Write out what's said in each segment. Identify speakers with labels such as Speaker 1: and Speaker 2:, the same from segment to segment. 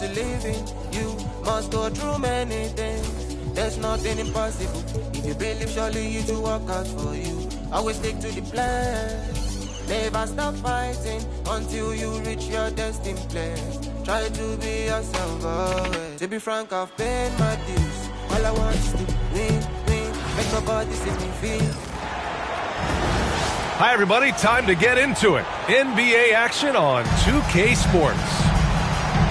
Speaker 1: to live in, you must go through many things. There's nothing impossible. If you believe, surely you to work out for you. Always stick to the plan. Never stop fighting until you reach your destined place. Try to be yourself always. To be frank, I've paid my dues. All I want is to win. Make nobody see me feel.
Speaker 2: Hi, everybody. Time to get into it. NBA action on 2K Sports.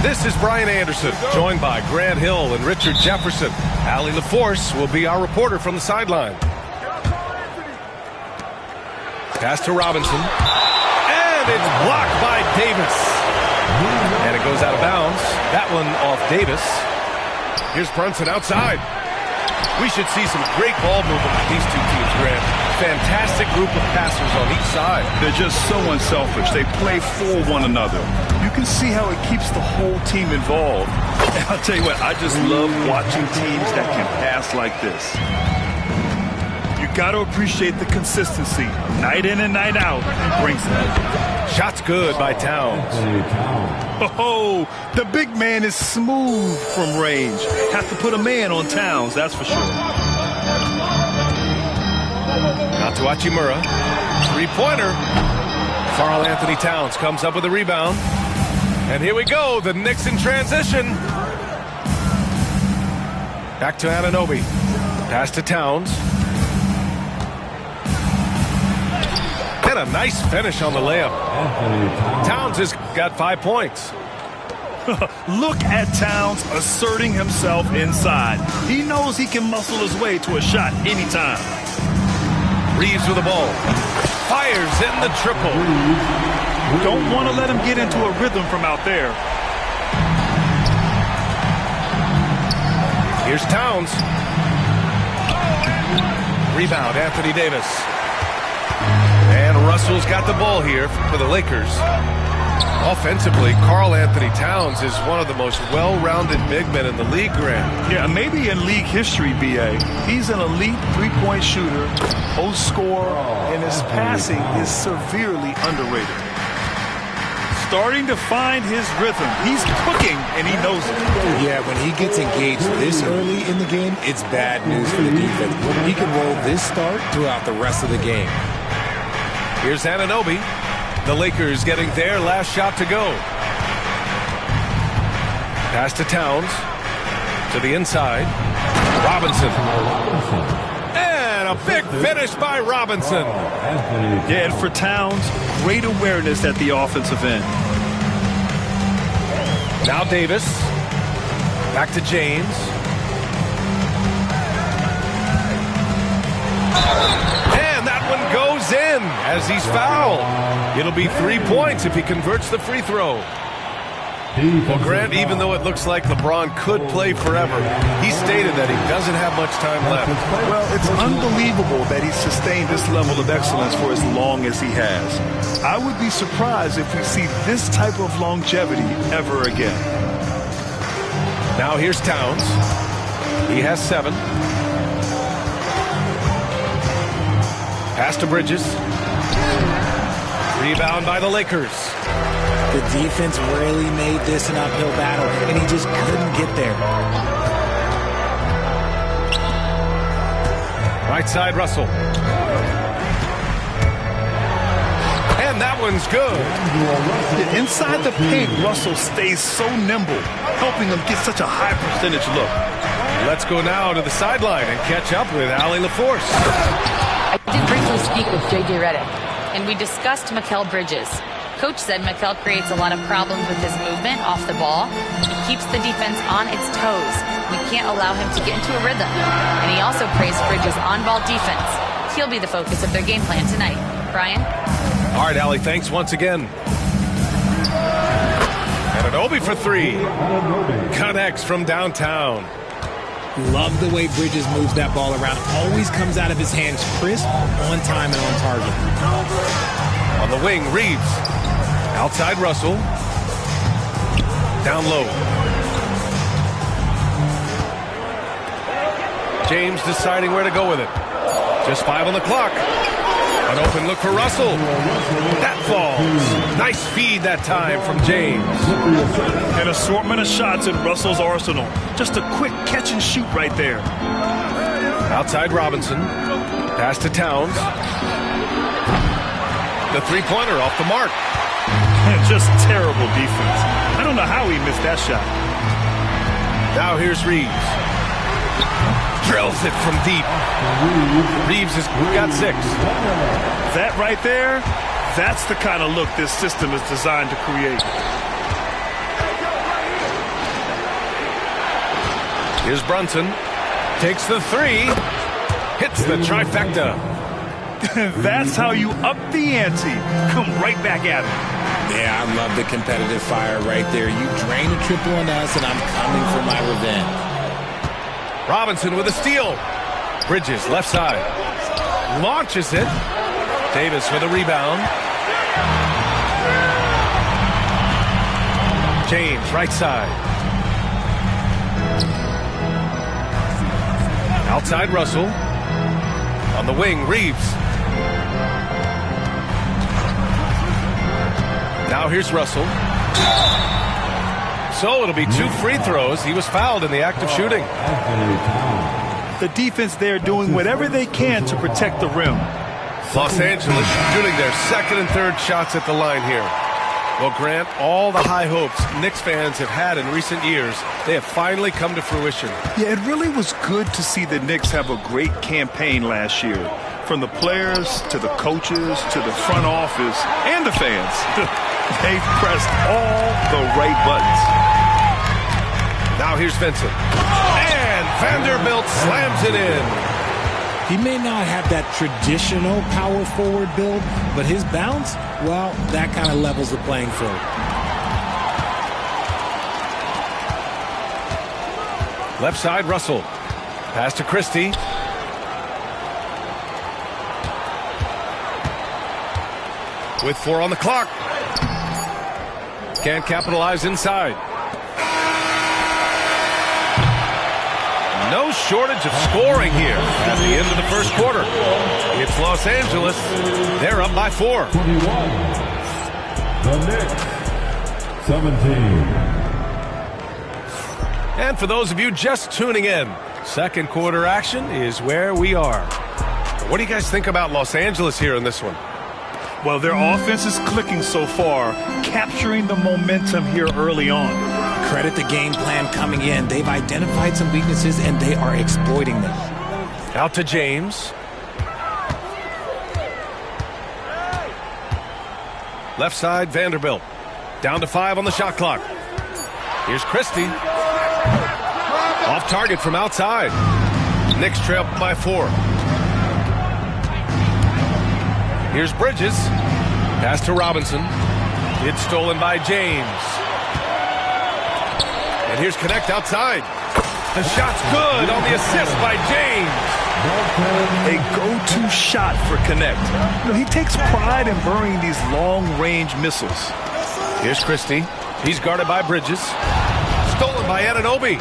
Speaker 2: This is Brian Anderson, joined by Grant Hill and Richard Jefferson. Allie LaForce will be our reporter from the sideline. Pass to Robinson. And it's blocked by Davis. And it goes out of bounds. That one off Davis. Here's Brunson outside. We should see some great ball movement with these two teams, Grant. Fantastic group of passers on each side.
Speaker 3: They're just so unselfish. They play for one another. You can see how it keeps the whole team involved. And I'll tell you what, I just love watching teams that can pass like this. You got to appreciate the consistency. Night in and night out, he brings it.
Speaker 2: Shot's good by Towns.
Speaker 3: Oh, the big man is smooth from range. Have to put a man on Towns, that's for sure.
Speaker 2: Out to Hachimura. Three-pointer. Karl Anthony Towns comes up with a rebound. And here we go, the Knicks in transition. Back to Anunoby. Pass to Towns. And a nice finish on the layup. Towns has got 5 points.
Speaker 3: Look at Towns asserting himself inside. He knows he can muscle his way to a shot anytime.
Speaker 2: Reeves with the ball. Fires in the triple.
Speaker 3: Don't want to let him get into a rhythm from out there.
Speaker 2: Here's Towns. Rebound, Anthony Davis. And Russell's got the ball here for the Lakers. Offensively, Karl Anthony Towns is one of the most well-rounded big men in the league, Grant.
Speaker 3: Yeah, maybe in league history, B.A. He's an elite three-point shooter, post scorer, and his passing is severely underrated. Starting to find his rhythm. He's cooking, and he knows it.
Speaker 4: Yeah, when he gets engaged this early in the game, it's bad news for the defense. He can roll this start throughout the rest of the game.
Speaker 2: Here's Anunoby. The Lakers getting their last shot to go. Pass to Towns. To the inside. Robinson. And a big finish by Robinson.
Speaker 3: Yeah, and for Towns, great awareness at the offensive end.
Speaker 2: Now Davis. Back to James. And that one goes in as he's fouled. It'll be 3 points if he converts the free throw. Well, Grant, even though it looks like LeBron could play forever, he stated that he doesn't have much time left.
Speaker 3: Well, it's unbelievable that he's sustained this level of excellence for as long as he has. I would be surprised if we see this type of longevity ever again.
Speaker 2: Now here's Towns. He has 7. Pass to Bridges. Rebound by the Lakers.
Speaker 4: The defense really made this an uphill battle, and he just couldn't get there.
Speaker 2: Right side, Russell. And that one's good.
Speaker 3: Inside the paint, Russell stays so nimble, helping him get such a high percentage look.
Speaker 2: Let's go now to the sideline and catch up with Allie LaForce.
Speaker 5: I did briefly speak with J.J. Redick, and we discussed Mikal Bridges. Coach said Mikal creates a lot of problems with his movement off the ball. He keeps the defense on its toes. We can't allow him to get into a rhythm. And he also praised Bridges' on-ball defense. He'll be the focus of their game plan tonight. Brian?
Speaker 2: All right, Allie, thanks once again. Anunoby for 3. Connects from downtown.
Speaker 4: Love the way Bridges moves that ball around. Always comes out of his hands crisp, on time, and on target.
Speaker 2: On the wing, Reeves. Outside Russell. Down low. James deciding where to go with it. Just 5 on the clock. An open look for Russell. That falls. Nice feed that time from James.
Speaker 3: An assortment of shots in Russell's arsenal. Just a quick catch and shoot right there.
Speaker 2: Outside Robinson. Pass to Towns. The three-pointer off the mark.
Speaker 3: And just terrible defense. I don't know how he missed that shot.
Speaker 2: Now here's Reeves. Drills it from deep. Reeves has got 6.
Speaker 3: That right there, that's the kind of look this system is designed to create.
Speaker 2: Here's Brunson. Takes the 3. Hits the trifecta.
Speaker 3: That's how you up the ante. Come right back at him.
Speaker 4: Yeah, I love the competitive fire right there. You drain a triple on us, and I'm coming for my revenge.
Speaker 2: Robinson with a steal. Bridges, left side. Launches it. Davis with a rebound. James, right side. Outside Russell. On the wing, Reeves. Now here's Russell. So it'll be 2 free throws. He was fouled in the act of shooting.
Speaker 3: The defense there doing whatever they can to protect the rim.
Speaker 2: Los Angeles shooting their second and third shots at the line here. Well, Grant, all the high hopes Knicks fans have had in recent years, they have finally come to fruition.
Speaker 3: Yeah, it really was good to see the Knicks have a great campaign last year. From the players to the coaches to the front office and the fans. They've pressed all the right buttons.
Speaker 2: Now here's Vincent. And Vanderbilt slams it in.
Speaker 4: He may not have that traditional power forward build, but his bounce, well, that kind of levels the playing field.
Speaker 2: Left side, Russell. Pass to Christie. With 4 on the clock. Can't capitalize inside. No shortage of scoring here at the end of the first quarter. It's Los Angeles. They're up by 4.
Speaker 6: 21. The Knicks. 17.
Speaker 2: And for those of you just tuning in, second quarter action is where we are. What do you guys think about Los Angeles here in this one?
Speaker 3: Well, their offense is clicking so far, capturing the momentum here early on.
Speaker 4: Credit the game plan coming in. They've identified some weaknesses, and they are exploiting them.
Speaker 2: Out to James. Left side, Vanderbilt. Down to 5 on the shot clock. Here's Christie. Off target from outside. Knicks trail by 4. Here's Bridges. Pass to Robinson. It's stolen by James. And here's Connect outside. The shot's good on the assist by James.
Speaker 3: A go-to shot for Connect. You know, he takes pride in burying these long-range missiles.
Speaker 2: Here's Christie. He's guarded by Bridges. Stolen by Anunoby.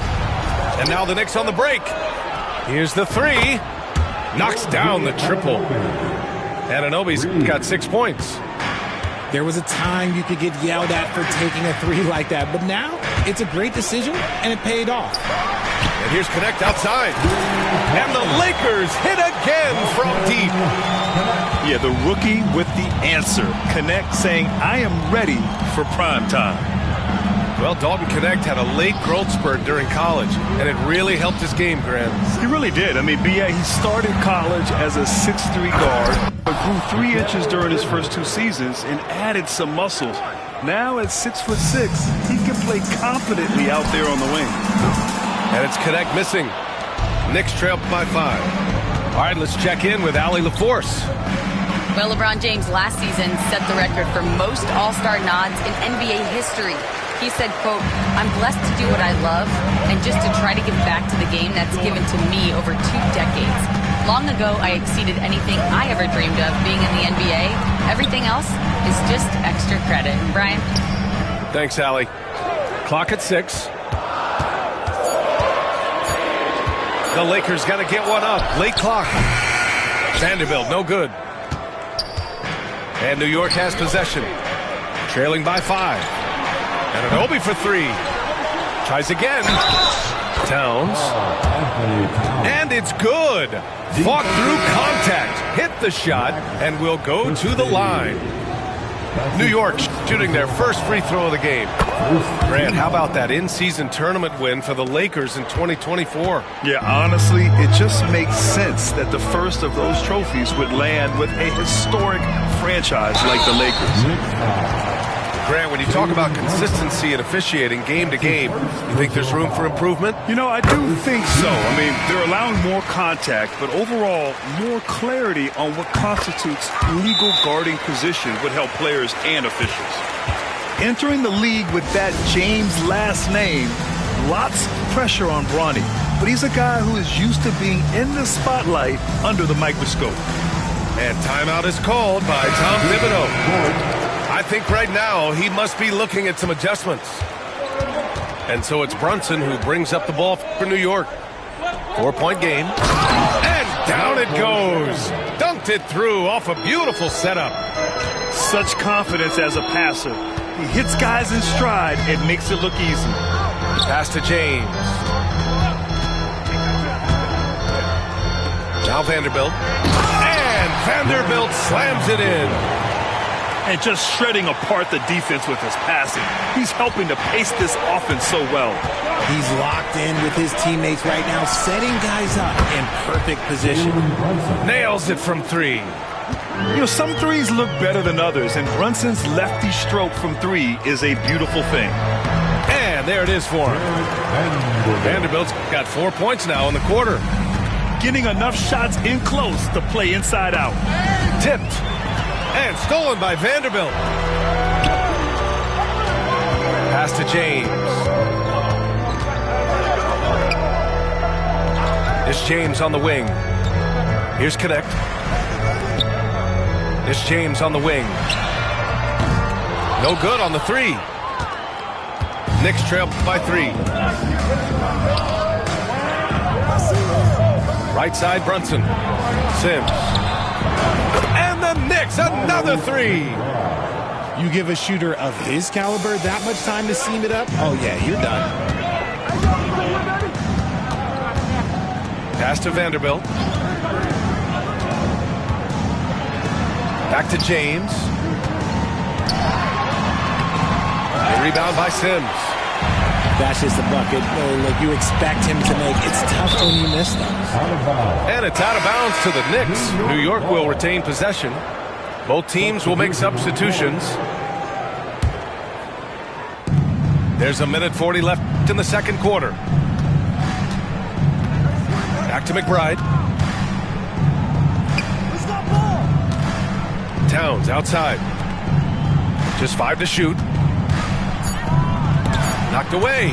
Speaker 2: And now the Knicks on the break. Here's the 3. Knocks down the triple. Anunoby's got 6 points.
Speaker 4: There was a time you could get yelled at for taking a 3 like that, but now it's a great decision, and it paid off.
Speaker 2: And here's Connect outside. And the Lakers hit again from deep.
Speaker 3: Yeah, the rookie with the answer. Connect saying, I am ready for prime time.
Speaker 2: Well, Dalton Connect had a late growth spurt during college, and it really helped his game, Grant.
Speaker 3: He really did. I mean, he started college as a 6'3" guard, but grew 3 inches during his first 2 seasons and added some muscles. Now at 6'6", he can play confidently out there on the wing.
Speaker 2: And it's Connect missing. Knicks trail by 5. All right, let's check in with Allie LaForce.
Speaker 5: Well, LeBron James last season set the record for most All-Star nods in NBA history. He said, quote, I'm blessed to do what I love and just to try to give back to the game that's given to me over 2 decades. Long ago, I exceeded anything I ever dreamed of being in the NBA. Everything else is just extra credit. Brian?
Speaker 2: Thanks, Allie. Clock at 6. The Lakers got to get one up. Late clock. Vanderbilt, no good. And New York has possession. Trailing by 5. And an Obi for 3. Tries again. Towns. And it's good. Fought through contact. Hit the shot and will go to the line. New York shooting their first free throw of the game. Grant, how about that in-season tournament win for the Lakers in 2024?
Speaker 3: Yeah, honestly, it just makes sense that the first of those trophies would land with a historic franchise like the Lakers.
Speaker 2: Grant, when you talk about consistency and officiating game to game, you think there's room for improvement?
Speaker 3: You know, I do think so. I mean, they're allowing more contact, but overall, more clarity on what constitutes legal guarding position would help players and officials. Entering the league with that James last name, lots of pressure on Bronny, but he's a guy who is used to being in the spotlight under the microscope.
Speaker 2: And timeout is called by Tom Thibodeau. I think right now he must be looking at some adjustments. And so it's Brunson who brings up the ball for New York. 4-point game. And down it goes. Dunked it through off a beautiful setup.
Speaker 3: Such confidence as a passer. He hits guys in stride and makes it look easy.
Speaker 2: Pass to James. Now Vanderbilt. And Vanderbilt slams it in.
Speaker 3: And just shredding apart the defense with his passing. He's helping to pace this offense so well.
Speaker 7: He's locked in with his teammates right now, setting guys up in perfect position.
Speaker 2: Nails it from 3.
Speaker 3: You know, some threes look better than others, and Brunson's lefty stroke from 3 is a beautiful thing.
Speaker 2: And there it is for him. Vanderbilt's got 4 points now in the quarter.
Speaker 3: Getting enough shots in close to play inside out.
Speaker 2: Tipped. And stolen by Vanderbilt. Pass to James. It's James on the wing. Here's Connect. It's James on the wing. No good on the 3. Knicks trail by 3. Right side, Brunson. Sims. And the Knicks, another 3.
Speaker 7: You give a shooter of his caliber that much time to seam it up? Oh, yeah, you're done.
Speaker 2: Pass to Vanderbilt. Back to James. A rebound by Sims.
Speaker 7: That's just a bucket like you expect him to make. It's tough when you miss them.
Speaker 2: And it's out of bounds to the Knicks. New York will retain possession. Both teams will make substitutions. There's a minute 40 left in the second quarter. Back to McBride. Towns outside. Just 5 to shoot. Knocked away.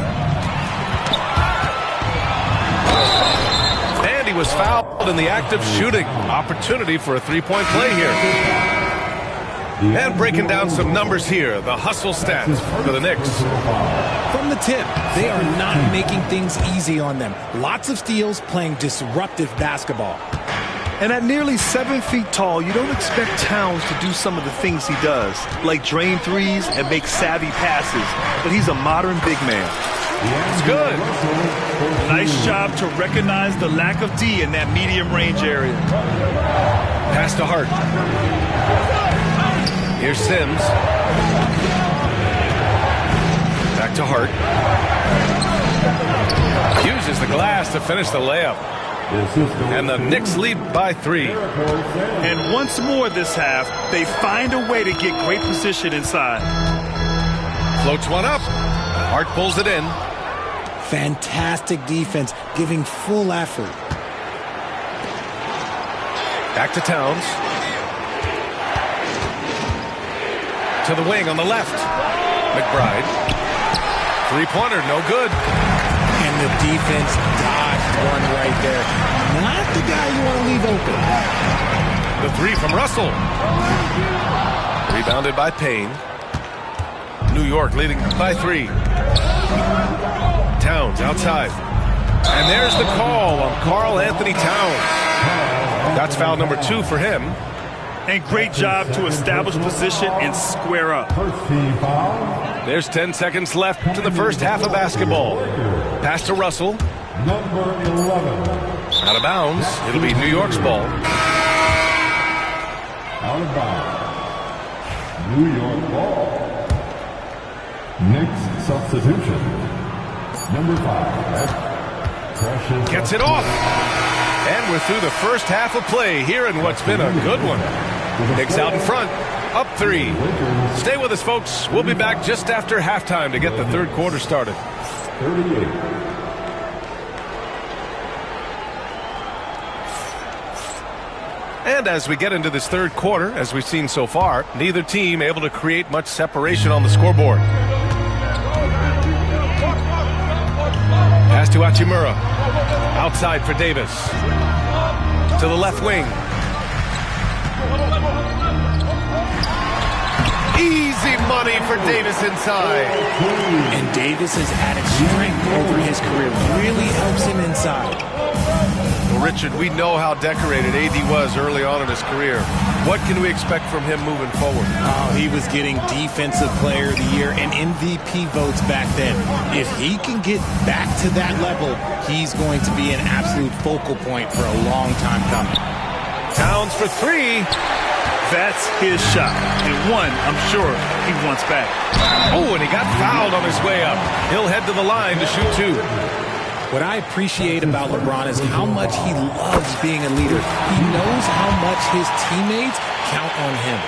Speaker 2: And he was fouled in the act of shooting. Opportunity for a 3-point play here. And breaking down some numbers here, the hustle stats for the Knicks.
Speaker 7: From the tip, they are not making things easy on them. Lots of steals, playing disruptive basketball.
Speaker 3: And at nearly 7 feet tall, you don't expect Towns to do some of the things he does, like drain threes and make savvy passes. But he's a modern big man.
Speaker 2: It's good.
Speaker 3: Nice job to recognize the lack of D in that medium range area.
Speaker 2: Pass to Hart. Here's Sims. Back to Hart. Uses the glass to finish the layup. And the Knicks lead by 3.
Speaker 3: And once more this half, they find a way to get great position inside.
Speaker 2: Floats one up. Hart pulls it in.
Speaker 7: Fantastic defense, giving full effort.
Speaker 2: Back to Towns. To the wing on the left. McBride. 3-pointer, no good.
Speaker 7: And the defense dodged one right there. Not the guy you want to leave open.
Speaker 2: The 3 from Russell. Rebounded by Payne. New York leading by 3. Towns outside. And there's the call on Karl Anthony Towns. That's foul number 2 for him.
Speaker 3: And great job to establish position and square up.
Speaker 6: First team foul.
Speaker 2: There's 10 seconds left to the first half of basketball. Pass to Russell.
Speaker 6: Number 11.
Speaker 2: Out of bounds. It'll be New York's ball.
Speaker 6: Out of bounds. New York ball. Next substitution. Number 5. Precious.
Speaker 2: Gets it off. And we're through the first half of play here in what's been a good one. Knicks out in front. Up 3. Stay with us, folks. We'll be back just after halftime to get the third quarter started.
Speaker 6: 38.
Speaker 2: And as we get into this third quarter, as we've seen so far, neither team able to create much separation on the scoreboard. Pass to Hachimura. Outside for Davis. To the left wing. Easy money for Davis inside.
Speaker 7: And Davis's added strength over his career really helps him inside.
Speaker 2: Well, Richard, we know how decorated AD was early on in his career. What can we expect from him moving forward?
Speaker 7: Oh, he was getting Defensive Player of the Year and MVP votes back then. If he can get back to that level, he's going to be an absolute focal point for a long time coming.
Speaker 2: Towns for 3.
Speaker 3: That's his shot. And one, I'm sure, he wants back.
Speaker 2: Oh, and he got fouled on his way up. He'll head to the line to shoot 2.
Speaker 7: What I appreciate about LeBron is how much he loves being a leader. He knows how much his teammates count on him.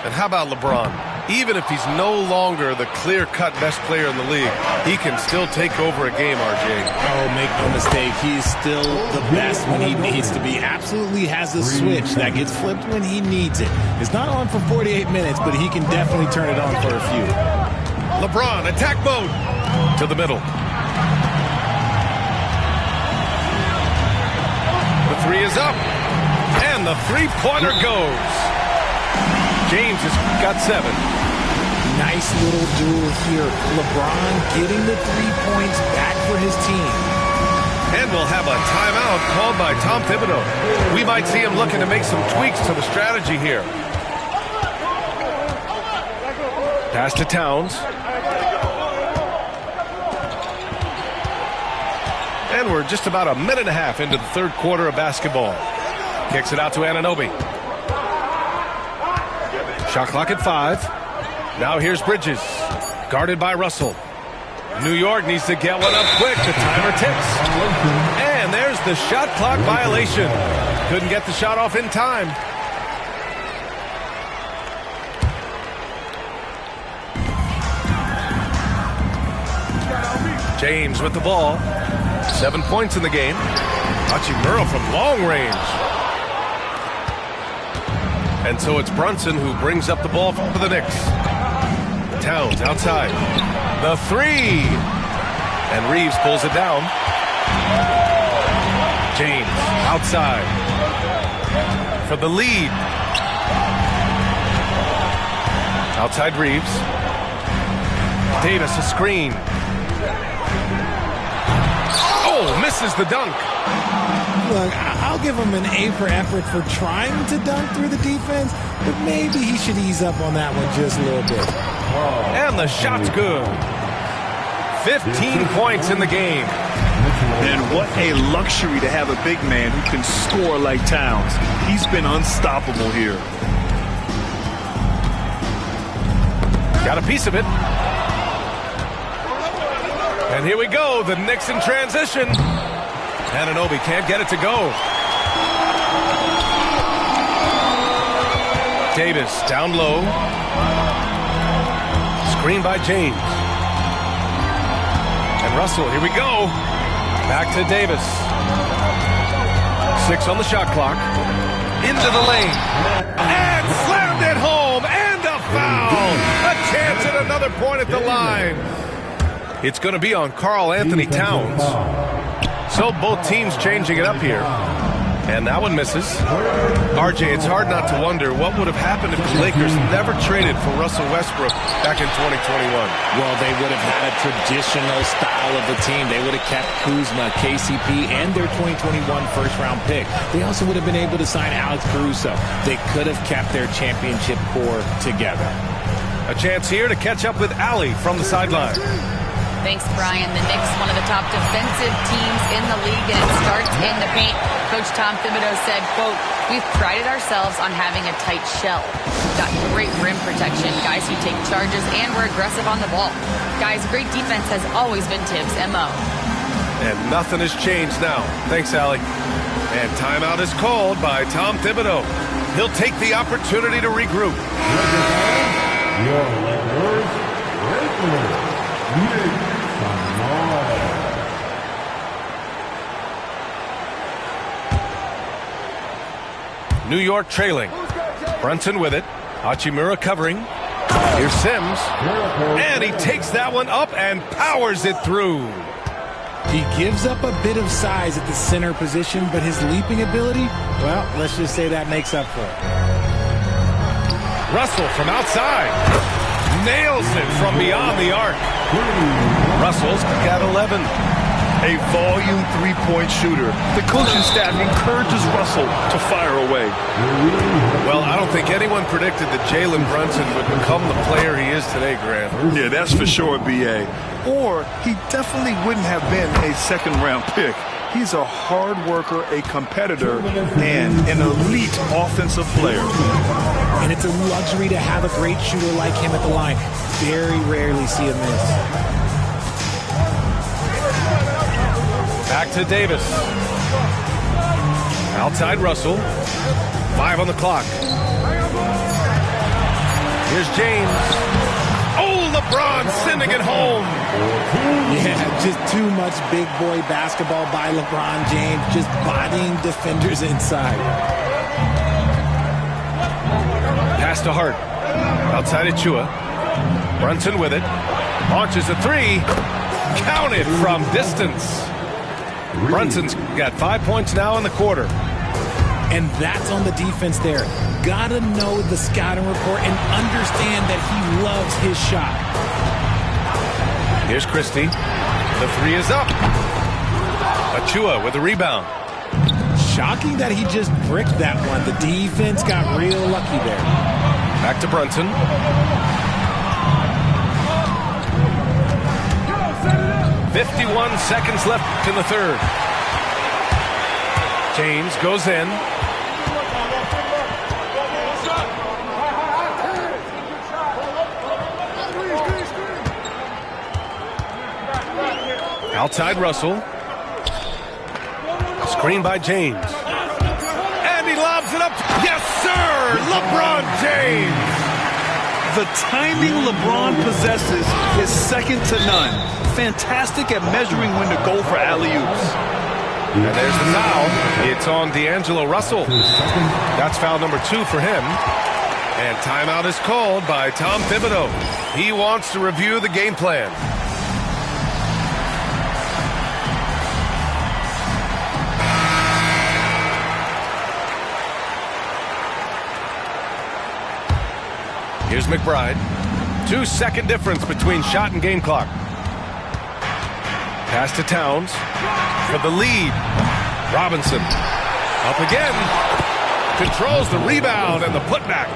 Speaker 2: And how about LeBron? Even if he's no longer the clear-cut best player in the league, he can still take over a game, RJ.
Speaker 7: Oh, make no mistake, he's still the best when he needs to be. Absolutely has a switch that gets flipped when he needs it. It's not on for 48 minutes, but he can definitely turn it on for a few.
Speaker 2: LeBron, attack mode. To the middle. The 3 is up. And the three-pointer goes. James has got 7.
Speaker 7: Nice little duel here. LeBron getting the 3 points back for his team.
Speaker 2: And we'll have a timeout called by Tom Thibodeau. We might see him looking to make some tweaks to the strategy here. Pass to Towns. And we're just about a minute and a half into the third quarter of basketball. Kicks it out to Anunoby. Shot clock at 5. Now here's Bridges. Guarded by Russell. New York needs to get one up quick. The timer ticks. And there's the shot clock violation. Couldn't get the shot off in time. James with the ball. 7 points in the game. Hachimura from long range. And so it's Brunson who brings up the ball for the Knicks. Towns outside. The 3. And Reeves pulls it down. James outside. For the lead. Outside Reeves. Davis a screen. Oh, misses the dunk.
Speaker 7: Look, I'll give him an A for effort for trying to dunk through the defense, but maybe he should ease up on that one just a little bit.
Speaker 2: And the shot's good. 15 points in the game.
Speaker 3: And what a luxury to have a big man who can score like Towns. He's been unstoppable here.
Speaker 2: Got a piece of it. And here we go, the Knicks in transition. Anunoby can't get it to go. Davis down low. Screen by James. And Russell, here we go. Back to Davis. 6 on the shot clock. Into the lane. And slammed it home. And a foul. A chance at another point at the line. It's going to be on Karl Anthony Towns. So both teams changing it up here. And that one misses. RJ, it's hard not to wonder what would have happened if the Lakers never traded for Russell Westbrook back in 2021.
Speaker 7: Well, they would have had a traditional style of the team. They would have kept Kuzma, KCP, and their 2021 first-round pick. They also would have been able to sign Alex Caruso. They could have kept their championship core together.
Speaker 2: A chance here to catch up with Allie from the sideline.
Speaker 5: Thanks, Brian. The Knicks, one of the top defensive teams in the league, and it starts in the paint. Coach Tom Thibodeau said, quote, "We've prided ourselves on having a tight shell. We've got great rim protection, guys who take charges, and we're aggressive on the ball. Guys, great defense has always been Tibbs' MO."
Speaker 2: And nothing has changed now. Thanks, Allie. And timeout is called by Tom Thibodeau. He'll take the opportunity to regroup.
Speaker 6: Your Lakers,
Speaker 2: New York trailing. Brunson with it. Hachimura covering. Here's Sims. And he takes that one up and powers it through.
Speaker 7: He gives up a bit of size at the center position, but his leaping ability, well, let's just say that makes up for it.
Speaker 2: Russell from outside. Nails it from beyond the arc. Russell's got 11.
Speaker 3: A volume three-point shooter. The coaching staff encourages Russell to fire away.
Speaker 2: Well, I don't think anyone predicted that Jalen Brunson would become the player he is today, Grant.
Speaker 3: Yeah, that's for sure, B.A. Or he definitely wouldn't have been a second-round pick. He's a hard worker, a competitor, and an elite offensive player.
Speaker 7: And it's a luxury to have a great shooter like him at the line. Very rarely see him miss.
Speaker 2: Back to Davis. Outside Russell. 5 on the clock. Here's James. Oh, LeBron sending it home.
Speaker 7: Yeah, just too much big boy basketball by LeBron James, just bodying defenders inside.
Speaker 2: Pass to Hart. Outside Achua. Brunson with it. Launches a three. Counted from distance. Brunson's got 5 points now in the quarter.
Speaker 7: And that's on the defense there. Gotta know the scouting report and understand that he loves his shot.
Speaker 2: Here's Christie. The three is up. Achua with the rebound.
Speaker 7: Shocking that he just bricked that one. The defense got real lucky there.
Speaker 2: Back to Brunson. 51 seconds left in the third. James goes in. Outside Russell. Screen by James. And he lobs it up. Yes, sir! LeBron James!
Speaker 3: The timing LeBron possesses is second to none. Fantastic at measuring when to go for alley-oops.
Speaker 2: And there's the foul. It's on D'Angelo Russell. That's foul number 2 for him. And timeout is called by Tom Thibodeau. He wants to review the game plan. Here's McBride. 2-second difference between shot and game clock. Pass to Towns for the lead. Robinson up again. Controls the rebound and the putback.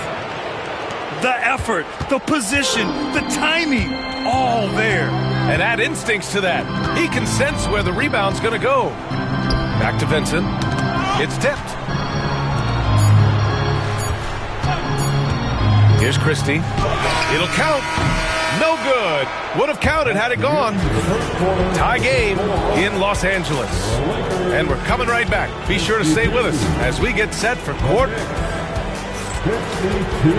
Speaker 3: The effort, the position, the timing, all there.
Speaker 2: And add instincts to that. He can sense where the rebound's going to go. Back to Vincent. It's tipped. Here's Christie. It'll count. No good. Would have counted had it gone. Tie game in Los Angeles. And we're coming right back. Be sure to stay with us as we get set for quarter.
Speaker 6: 52.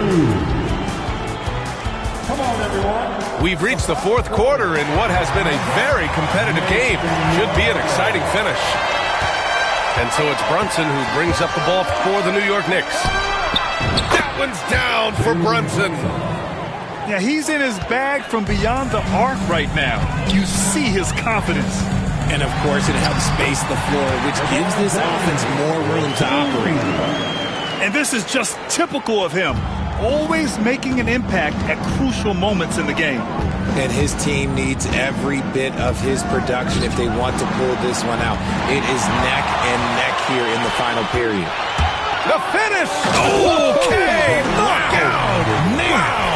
Speaker 6: Come on, everyone.
Speaker 2: We've reached the fourth quarter in what has been a very competitive game. Should be an exciting finish. And so it's Brunson who brings up the ball for the New York Knicks. That one's down for Brunson.
Speaker 3: Yeah, he's in his bag from beyond the arc right now. You see his confidence.
Speaker 7: And, of course, it helps space the floor, which gives this offense more room to operate.
Speaker 3: And this is just typical of him, always making an impact at crucial moments in the game.
Speaker 7: And his team needs every bit of his production if they want to pull this one out. It is neck and neck here in the final period.
Speaker 2: The finish! Okay! Knockout! Wow!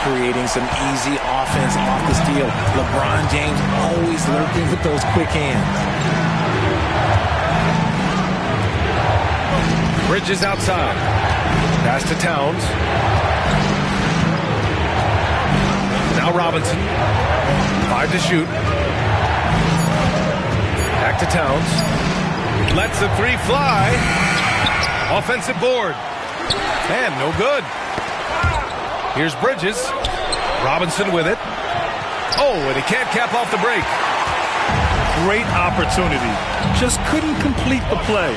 Speaker 7: Creating some easy offense off the steal. LeBron James always lurking with those quick hands.
Speaker 2: Bridges outside. Pass to Towns. Now Robinson. 5 to shoot. Back to Towns. Lets the 3 fly. Offensive board. And no good. Here's Bridges. Robinson with it. Oh, and he can't cap off the break.
Speaker 3: Great opportunity. Just couldn't complete the play.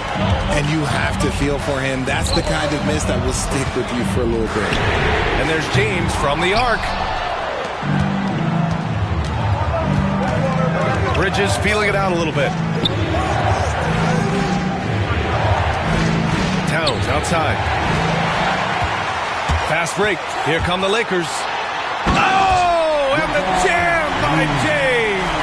Speaker 7: And you have to feel for him. That's the kind of miss that will stick with you for a little bit.
Speaker 2: And there's James from the arc. Bridges feeling it out a little bit. Towns outside. Fast break. Here come the Lakers. Oh, and the jam by James.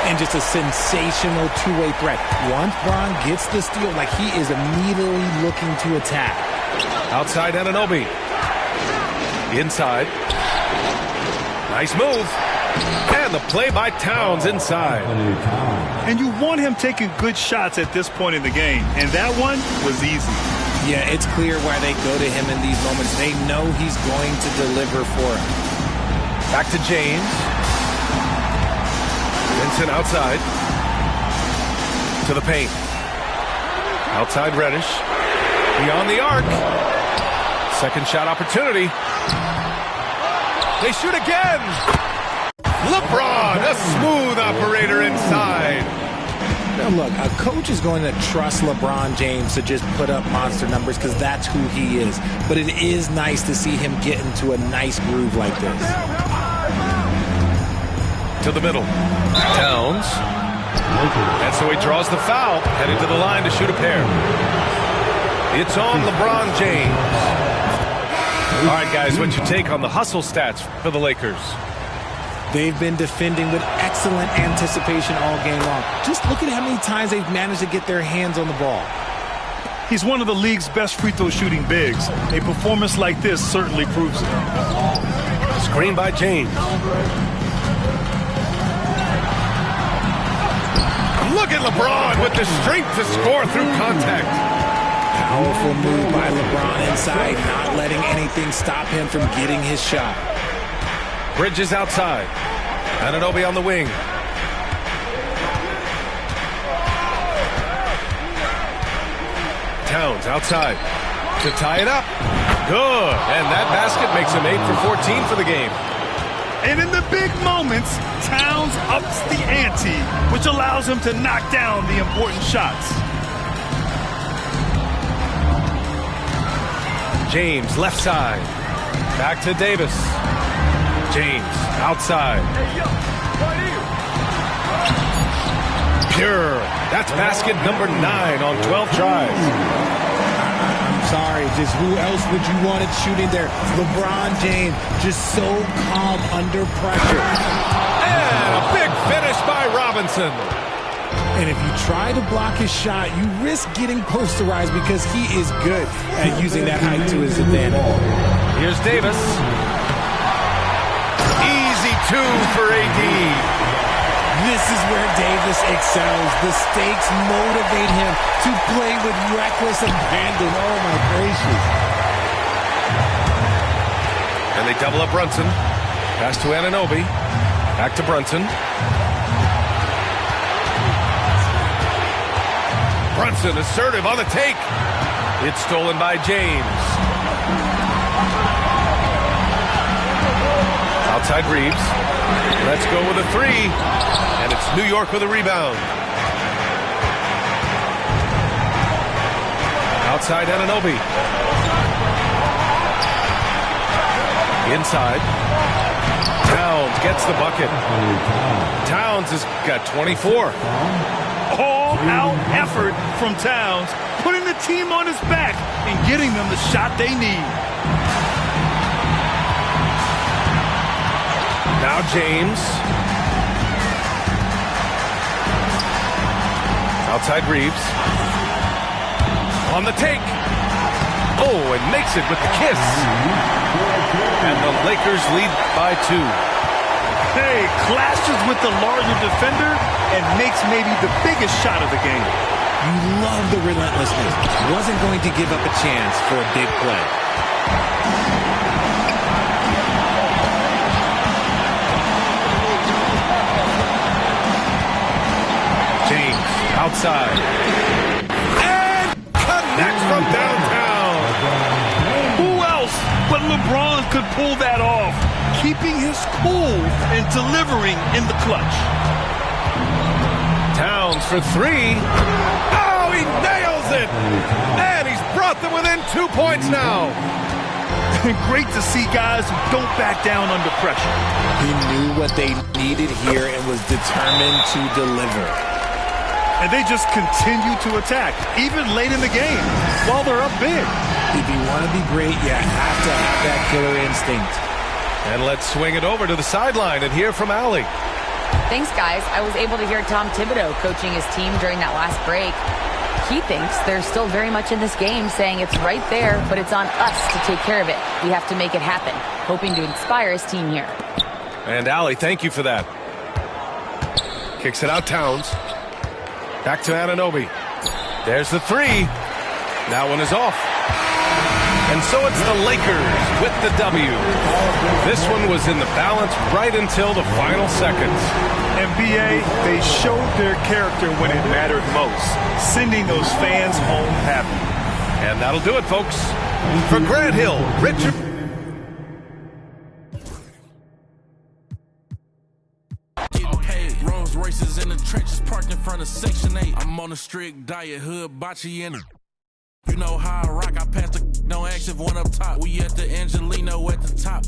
Speaker 7: And just a sensational two-way threat. Once Bron gets the steal, like he is immediately looking to attack.
Speaker 2: Outside Anunoby. Inside. Nice move. And the play by Towns inside.
Speaker 3: And you want him taking good shots at this point in the game. And that one was easy.
Speaker 7: Yeah, it's clear why they go to him in these moments. They know he's going to deliver for him.
Speaker 2: Back to James. Vincent outside. To the paint. Outside Reddish. Beyond the arc. Second shot opportunity. They shoot again. LeBron, a smooth operator inside.
Speaker 7: Now look, a coach is going to trust LeBron James to just put up monster numbers because that's who he is. But it is nice to see him get into a nice groove like this.
Speaker 2: To the middle. Towns. And so he draws the foul, heading to the line to shoot a pair. It's on LeBron James. All right, guys, what's your take on the hustle stats for the Lakers?
Speaker 7: They've been defending with excellent anticipation all game long. Just look at how many times they've managed to get their hands on the ball.
Speaker 3: He's one of the league's best free throw shooting bigs. A performance like this certainly proves it.
Speaker 2: Screen by James. Look at LeBron with the strength to score through contact.
Speaker 7: Powerful move by LeBron inside, not letting anything stop him from getting his shot.
Speaker 2: Bridges outside. Anunoby on the wing. Towns outside to tie it up. Good. And that basket makes him 8 for 14 for the game.
Speaker 3: And in the big moments, Towns ups the ante, which allows him to knock down the important shots.
Speaker 2: James left side. Back to Davis. James outside. Pure. That's basket number 9 on 12 tries.
Speaker 7: I'm sorry, just who else would you want it shooting there? LeBron James, just so calm under pressure.
Speaker 2: And a big finish by Robinson.
Speaker 7: And if you try to block his shot, you risk getting posterized because he is good at using that height to his advantage.
Speaker 2: Here's Davis. Easy 2 for AD.
Speaker 7: This is where Davis excels. The stakes motivate him to play with reckless abandon. Oh, my gracious.
Speaker 2: And they double up Brunson. Pass to Anunoby. Back to Brunson. Brunson assertive on the take. It's stolen by James. Outside Reeves. Let's go with a 3. And it's New York with a rebound. Outside Anunoby. Inside. Towns Towns gets the bucket. Towns has got 24.
Speaker 3: All-out effort from Towns, putting the team on his back and getting them the shot they need.
Speaker 2: Now James. Outside Reeves. On the take. Oh, and makes it with the kiss. And the Lakers lead by 2.
Speaker 3: Hey, clashes with the larger defender and makes maybe the biggest shot of the game.
Speaker 7: You love the relentlessness. Wasn't going to give up a chance for a big play.
Speaker 2: James outside. And connects from downtown.
Speaker 3: Who else but LeBron could pull that off? Keeping his cool and delivering in the clutch.
Speaker 2: Towns for 3. Oh, he nails it! And he's brought them within 2 points now.
Speaker 3: Great to see guys who don't back down under pressure.
Speaker 7: He knew what they needed here and was determined to deliver.
Speaker 3: And they just continue to attack, even late in the game, while they're up big.
Speaker 7: If you want to be great, you have to have that killer instinct.
Speaker 2: And let's swing it over to the sideline and hear from Allie.
Speaker 5: Thanks, guys. I was able to hear Tom Thibodeau coaching his team during that last break. He thinks they're still very much in this game, saying it's right there, but it's on us to take care of it. We have to make it happen, hoping to inspire his team here.
Speaker 2: And Allie, thank you for that. Kicks it out, Towns. Back to Anunoby. There's the 3. That one is off. And so it's the Lakers with the W. This one was in the balance right until the final seconds.
Speaker 3: NBA, they showed their character when it mattered most, sending those fans home happy.
Speaker 2: And that'll do it, folks. For Grant Hill, Richard.
Speaker 8: Rolls Royces in the trenches parked in front of Section 8. I'm on a strict diet, hood, bocce in it. You know how I rock, I pass the no active one up top. We at the Angelino at the top.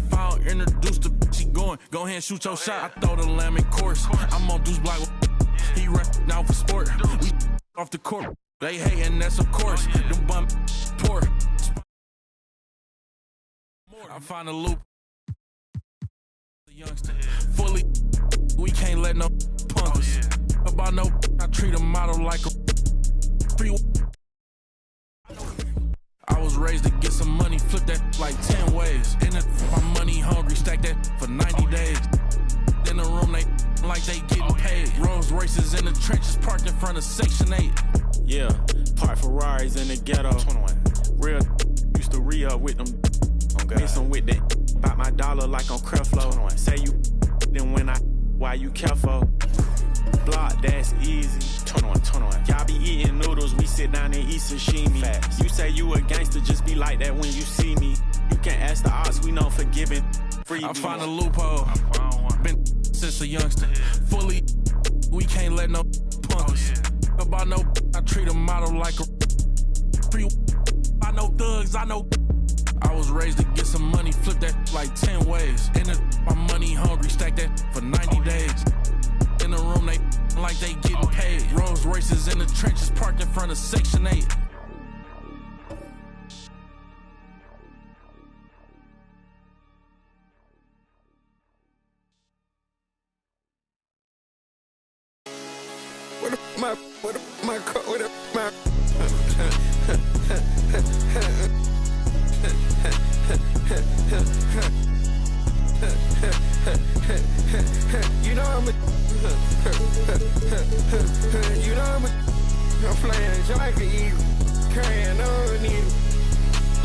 Speaker 8: Foul introduced the she going. Go ahead and shoot your shot. I throw the lamb in course. I'm on Deuce Block. He rep now for sport. We off the court. They hating, that's of course. Them bum poor. I find a loop. Youngster fully. We can't let no punk us. About no, I treat a model like a free. I was raised to get some money, flip that like 10 ways. In the my money hungry, stack that for 90 days. In the room, they like they getting paid. Rolls Royces in the trenches, parked in front of Section 8.
Speaker 9: Yeah, park Ferraris in the ghetto. 21. Real used to re-up with them. Miss them with that. Bought my dollar like on Creflo. 21. Say you then when I, why you careful? Block, that's easy. 21. Y'all be eating noodles, we sit down and eat sashimi. Facts. You say you a gangster, just be like that when you see me. You can ask the odds, we know forgiving.
Speaker 8: I find a loophole. Been since a youngster. Fully, we can't let no punk us. About no, I treat a model like a free. I know thugs, I know. I was raised to get some money, flip that like 10 ways. In the, my money hungry, stack that for 90 days. In the room, they like they getting paid. Rolls Royces in the trenches, parked in front of Section 8.
Speaker 1: You know I'm playing just like an eagle, carrying on you.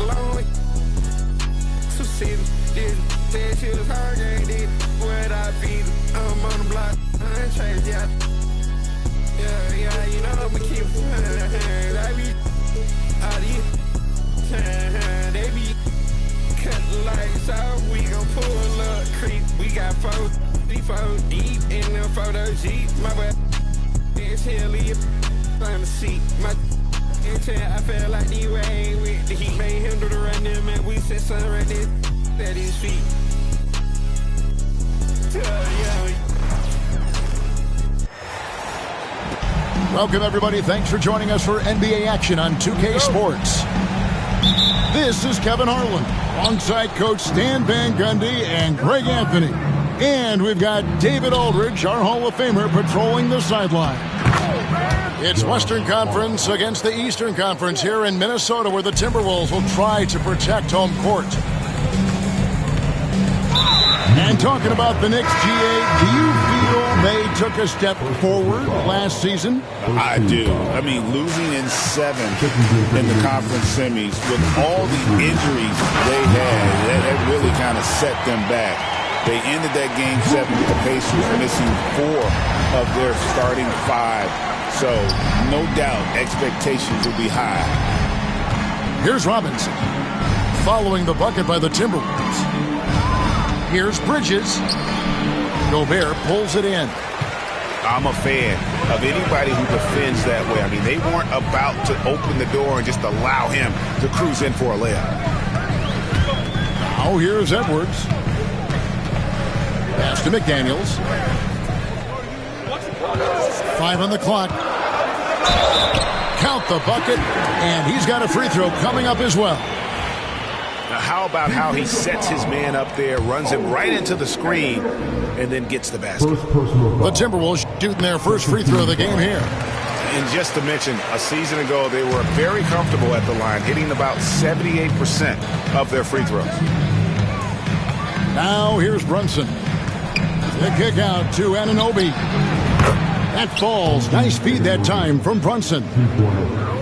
Speaker 1: Long to see this, said she was hard, ain't it? Where'd I be? I'm on the block, I ain't changed yet. Yeah, you know I'ma keep I be out here. They be cutting lights out, we gon' pull up creep. We got 4 deep in the photo Jeep. My butt is here, on the seat. My I feel like the way with the heat. Made him do the run there, man. We said something right there at his feet.
Speaker 10: Welcome, everybody. Thanks for joining us for NBA action on 2K Sports. This is Kevin Harlan, alongside Coach Stan Van Gundy and Greg Anthony. And we've got David Aldridge, our Hall of Famer, patrolling the sideline. It's Western Conference against the Eastern Conference here in Minnesota, where the Timberwolves will try to protect home court. And talking about the Knicks, GA, do you feel they took a step forward last season?
Speaker 11: I do. I mean, losing in 7 in the conference semis with all the injuries they had, that really kind of set them back. They ended that game 7 with the Pacers missing 4 of their starting 5. So, no doubt, expectations will be high.
Speaker 10: Here's Robinson, following the bucket by the Timberwolves. Here's Bridges. Gobert pulls it in.
Speaker 11: I'm a fan of anybody who defends that way. I mean, they weren't about to open the door and just allow him to cruise in for a layup.
Speaker 10: Now here's Edwards. Pass to McDaniels. 5 on the clock. Count the bucket, and he's got a free throw coming up as well.
Speaker 11: Now, how about how he sets his man up there, runs him right into the screen, and then gets the basket?
Speaker 10: The Timberwolves shooting their first free throw of the game here.
Speaker 11: And just to mention, a season ago, they were very comfortable at the line, hitting about 78% of their free throws.
Speaker 10: Now here's Brunson. The kick out to Anunoby. That falls. Nice speed that time from Brunson.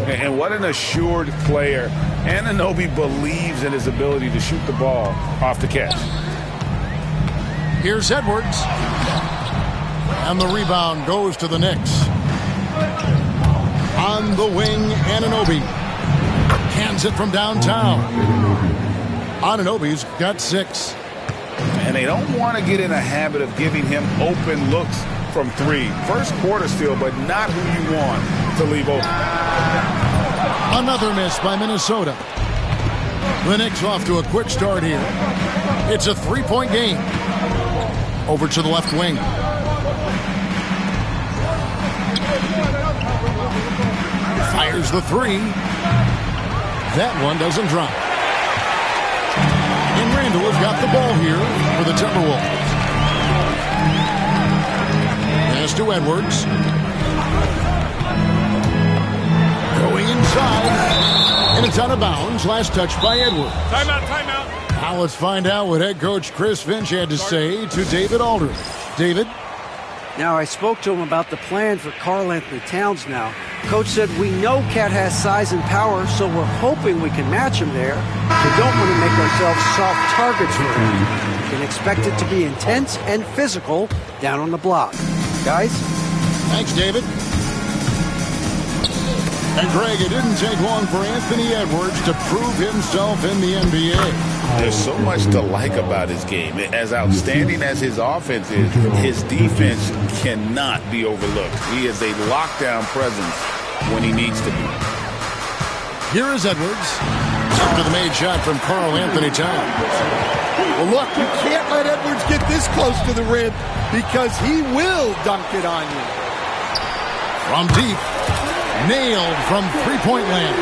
Speaker 11: And what an assured player. Anunoby believes in his ability to shoot the ball off the catch.
Speaker 10: Here's Edwards. And the rebound goes to the Knicks. On the wing, Anunoby. Cans it from downtown. Anunoby's got 6.
Speaker 11: And they don't want to get in a habit of giving him open looks from 3. First quarter still, but not who you want to leave open.
Speaker 10: Another miss by Minnesota. The Knicks off to a quick start here. It's a 3-point game. Over to the left wing. Fires the 3. That one doesn't drop. And Randall has got the ball here for the Timberwolves. Pass to Edwards. Going inside. And it's out of bounds. Last touch by Edwards.
Speaker 8: Timeout, timeout.
Speaker 10: Now let's find out what head coach Chris Finch had to say to David Aldridge. David?
Speaker 12: Now, I spoke to him about the plan for Karl Anthony Towns now. Coach said, we know Cat has size and power, so we're hoping we can match him there. We don't want to make ourselves soft targets for him. We can expect it to be intense and physical down on the block. Guys?
Speaker 10: Thanks, David. And Greg, it didn't take long for Anthony Edwards to prove himself in the NBA.
Speaker 11: There's so much to like about his game. As outstanding as his offense is, his defense cannot be overlooked. He is a lockdown presence when he needs to be.
Speaker 10: Here is Edwards. After the made shot from Karl Anthony Towns.
Speaker 13: Well, look, you can't let Edwards get this close to the rim because he will dunk it on you.
Speaker 10: From deep. Nailed from three-point land.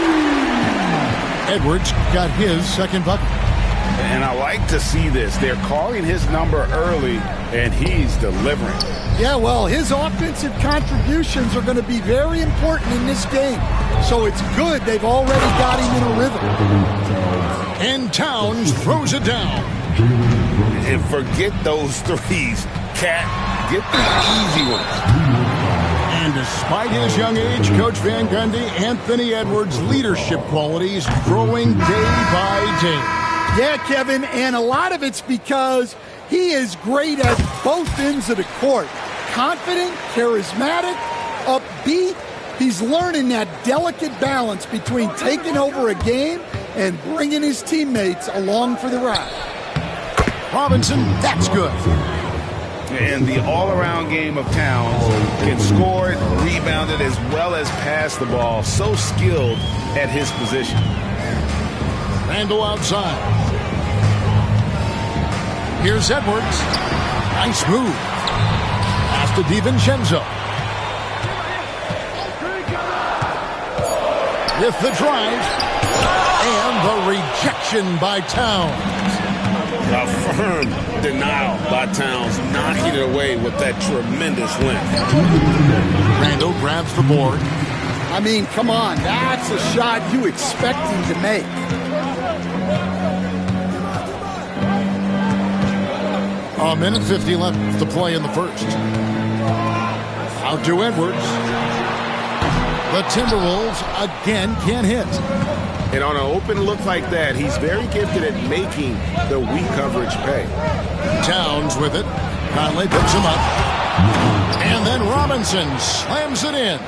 Speaker 10: Edwards got his second bucket.
Speaker 11: And I like to see this. They're calling his number early, and he's delivering.
Speaker 13: Yeah, well, his offensive contributions are going to be very important in this game. So it's good they've already got him in a rhythm.
Speaker 10: And Towns throws it down.
Speaker 11: And forget those threes. Cat, get the easy ones.
Speaker 10: And despite his young age, Coach Van Gundy, Anthony Edwards' leadership qualities growing day by day.
Speaker 13: Yeah, Kevin, and a lot of it's because he is great at both ends of the court. Confident, charismatic, upbeat. He's learning that delicate balance between taking over a game and bringing his teammates along for the ride.
Speaker 10: Robinson, that's good.
Speaker 11: And the all-around game of Towns can score it, rebound it, as well as pass the ball. So skilled at his position.
Speaker 10: Randall outside. Here's Edwards. Nice move. Pass to DiVincenzo. With the drive. And the rejection by Towns.
Speaker 11: A firm denial by Towns, knocking it away with that tremendous length.
Speaker 10: Randall grabs the board.
Speaker 13: I mean, come on. That's a shot you expect him to make.
Speaker 10: A minute 50 left to play in the first. Out to Edwards. The Timberwolves again can't hit.
Speaker 14: And on an open look like that, he's very gifted at making the weak coverage pay.
Speaker 10: Towns with it. Conley picks him up. And then Robinson slams it in.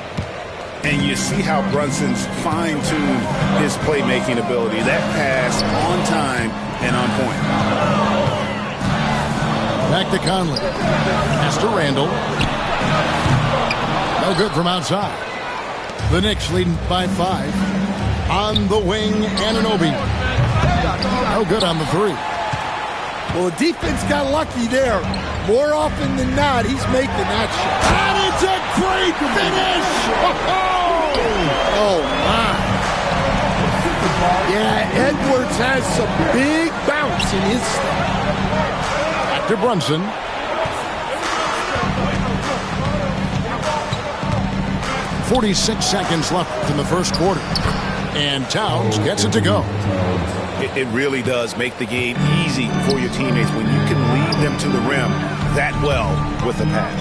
Speaker 11: And you see how Brunson's fine-tuned his playmaking ability. That pass on time and on point.
Speaker 10: Back to Conley. Pass to Randall. No good from outside. The Knicks leading by 5. On the wing, Anunoby. No good on the three.
Speaker 13: Well, the defense got lucky there. More often than not, he's making that shot.
Speaker 10: And it's a great finish!
Speaker 13: Oh, my. Yeah, Edwards has some big bounce in his step.
Speaker 10: Back to Brunson. .46 seconds left in the first quarter. And Towns gets it to go.
Speaker 14: It really does make the game easy for your teammates when you can lead them to the rim that well with the pass.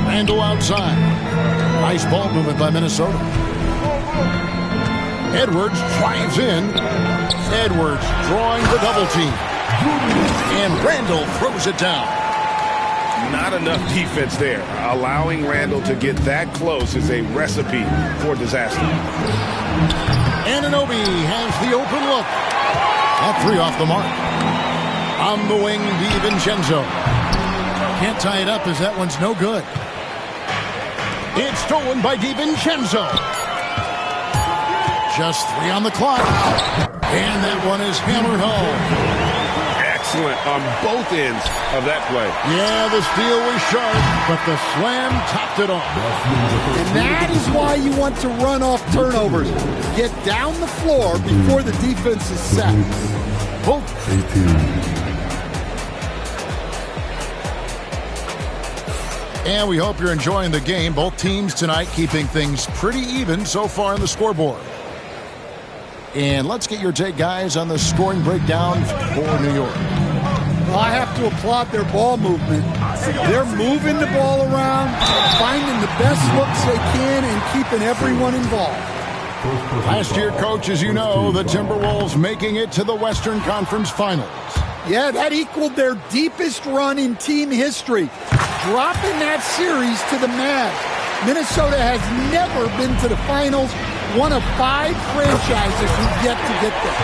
Speaker 10: Randall outside. Nice ball movement by Minnesota. Edwards drives in. Edwards drawing the double team. And Randall throws it down.
Speaker 14: Not enough defense there. Allowing Randall to get that close is a recipe for disaster.
Speaker 10: Anunoby has the open look. That three off the mark. On the wing, DiVincenzo. Can't tie it up as that one's no good. It's stolen by DiVincenzo. Just 3 on the clock. And that one is hammered home.
Speaker 14: Excellent on both ends of that play.
Speaker 10: Yeah, the steal was sharp, but the slam topped it off.
Speaker 13: And that is why you want to run off turnovers. Get down the floor before the defense is set.
Speaker 10: Both. And we hope you're enjoying the game. Both teams tonight keeping things pretty even so far on the scoreboard. And let's get your take, guys, on the scoring breakdown for New York.
Speaker 13: Well, I have to applaud their ball movement. They're moving the ball around, finding the best looks they can, and keeping everyone involved.
Speaker 10: Last year, Coach, as you know, the Timberwolves making it to the Western Conference Finals.
Speaker 13: Yeah, that equaled their deepest run in team history, dropping that series to the Mavs. Minnesota has never been to the finals. One of 5 franchises who've yet to get there.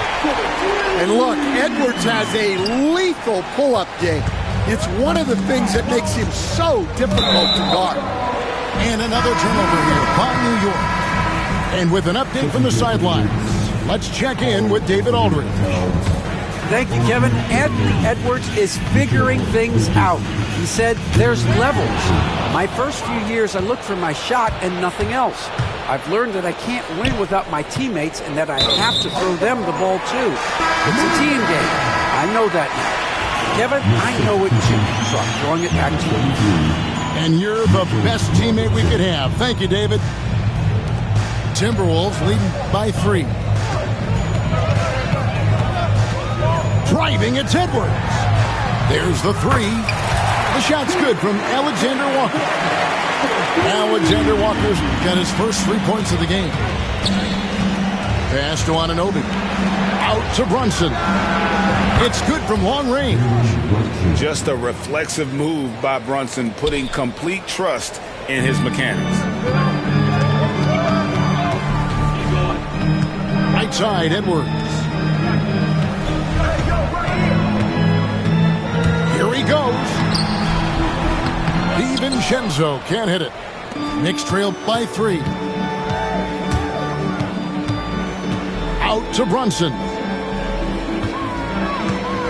Speaker 13: And look, Edwards has a lethal pull-up game. It's one of the things that makes him so difficult to guard.
Speaker 10: And another turnover here by New York. And with an update from the sidelines, let's check in with David Aldridge.
Speaker 12: Thank you, Kevin. Anthony Edwards is figuring things out. He said there's levels. My first few years, I looked for my shot and nothing else. I've learned that I can't win without my teammates and that I have to throw them the ball too. It's a team game. I know that now. Kevin, I know it too. So I'm throwing it back to you.
Speaker 10: And you're the best teammate we could have. Thank you, David. Timberwolves leading by 3. Driving, it's Edwards. There's the 3. The shot's good from Alexander Walker. Alexander Walker's got his first 3 points of the game. Pass to Anunoby. Out to Brunson. It's good from long range.
Speaker 11: Just a reflexive move by Brunson, putting complete trust in his mechanics.
Speaker 10: Right side, Edwards. Here he goes. DiVincenzo can't hit it. Knicks trail by 3. Out to Brunson.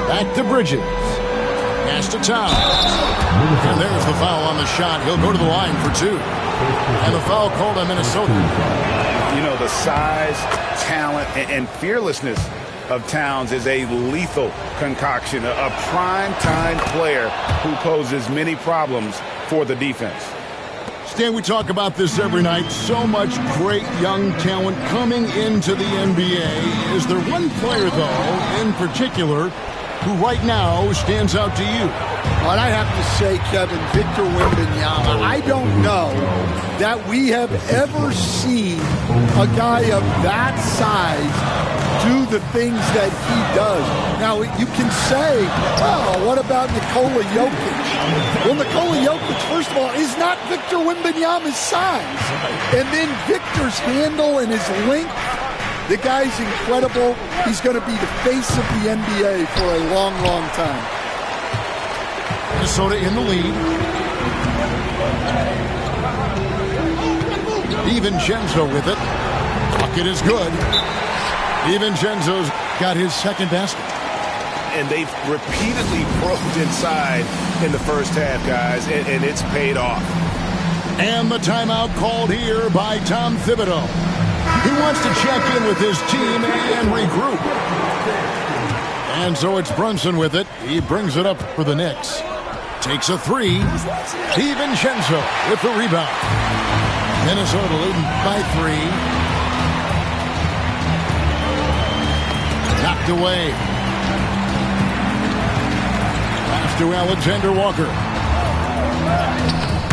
Speaker 10: Back to Bridges. Pass to Towns. And there's the foul on the shot. He'll go to the line for 2. And the foul called on Minnesota.
Speaker 11: You know, the size, talent, and fearlessness of Towns is a lethal concoction, a prime-time player who poses many problems for the defense.
Speaker 10: Stan, we talk about this every night. So much great young talent coming into the NBA. Is there one player, though, in particular, who right now stands out to you?
Speaker 13: Well, I have to say, Kevin, Victor Wembanyama. I don't know that we have ever seen a guy of that size do the things that he does. Now, you can say, well, what about Nikola Jokic? Well, Nikola Jokic, first of all, is not Victor Wembanyama's size. And then Victor's handle and his length, the guy's incredible. He's going to be the face of the NBA for a long, long time.
Speaker 10: Minnesota in the lead. DiVincenzo with it. Bucket is good. DiVincenzo's got his second basket.
Speaker 14: And they've repeatedly probed inside in the first half, guys, and it's paid off.
Speaker 10: And the timeout called here by Tom Thibodeau. He wants to check in with his team and regroup. And so it's Brunson with it. He brings it up for the Knicks. Takes a 3. DiVincenzo with the rebound. Minnesota leading by 3. Knocked away. Pass to Alexander Walker.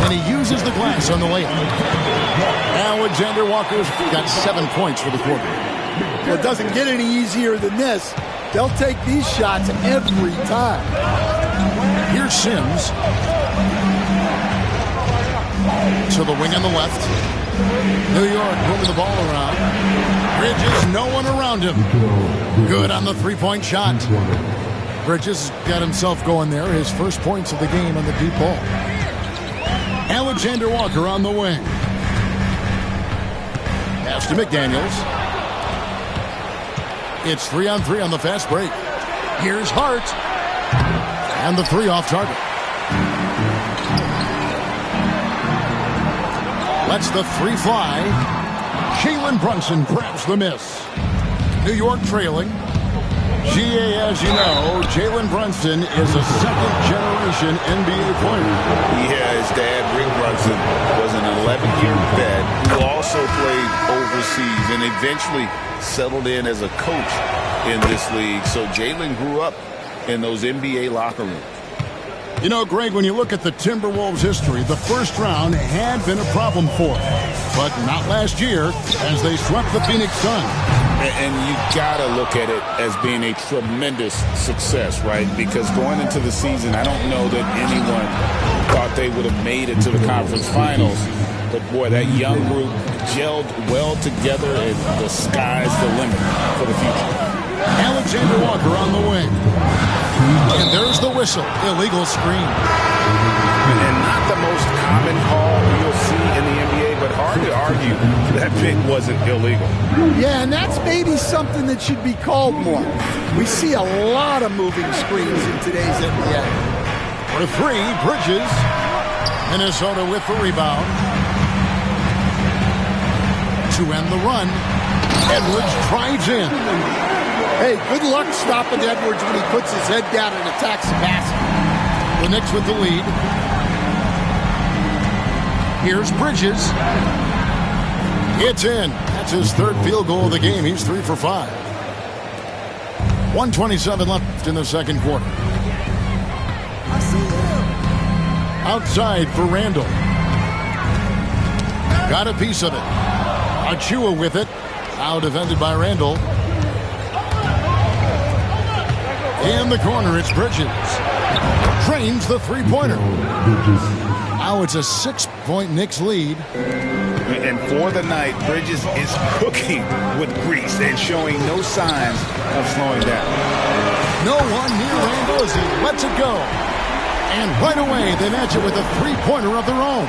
Speaker 10: And he uses the glass on the layup. Alexander Walker's got 7 points for the quarter.
Speaker 13: Well, it doesn't get any easier than this. They'll take these shots every time.
Speaker 10: Here's Sims. To the wing on the left. New York moving the ball around. Bridges, no one around him. Good on the three-point shot. Bridges got himself going there. His first points of the game on the deep ball. Alexander Walker on the wing. Pass to McDaniels. It's 3-on-3 on the fast break. Here's Hart. And the 3 off target. Lets the 3 fly. Jalen Brunson grabs the miss. New York trailing. GA, as you know, Jalen Brunson is a second-generation NBA player.
Speaker 11: Yeah, his dad, Rick Brunson, was an 11-year vet who also played overseas and eventually settled in as a coach in this league. So Jalen grew up in those NBA locker rooms.
Speaker 10: You know, Greg, when you look at the Timberwolves' history, the first round had been a problem for them. But not last year, as they swept the Phoenix Suns.
Speaker 11: And you got to look at it as being a tremendous success, right? Because going into the season, I don't know that anyone thought they would have made it to the conference finals. But, boy, that young group gelled well together, and the sky's the limit for the future.
Speaker 10: Alexander Walker on the wing. And there's the whistle. Illegal screen.
Speaker 14: And not the most common call you'll see in the NBA, but hard to argue that pick wasn't illegal.
Speaker 13: Yeah, and that's maybe something that should be called more. We see a lot of moving screens in today's NBA.
Speaker 10: For 3, Bridges. Minnesota with the rebound. To end the run. Edwards drives in.
Speaker 13: Hey, good luck stopping Edwards when he puts his head down and attacks the basket.
Speaker 10: The Knicks with the lead. Here's Bridges. It's in. That's his third field goal of the game. He's 3 for 5. 1:27 left in the second quarter. Outside for Randall. Got a piece of it. Achua with it. Now defended by Randall. In the corner, it's Bridges. Drains the three-pointer. Now it's a 6-point Knicks lead.
Speaker 11: And for the night, Bridges is cooking with grease and showing no signs of slowing down.
Speaker 10: No one near Randall as he lets it go. And right away, they match it with a three-pointer of their own.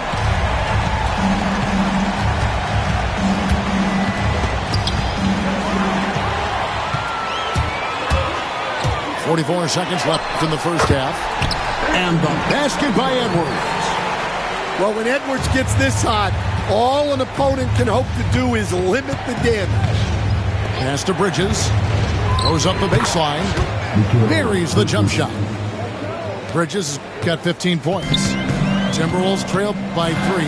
Speaker 10: 44 seconds left in the first half. And the basket by Edwards.
Speaker 13: Well, when Edwards gets this hot, all an opponent can hope to do is limit the damage.
Speaker 10: Pass to Bridges. Goes up the baseline. Buries the jump shot. Bridges got 15 points. Timberwolves trailed by 3.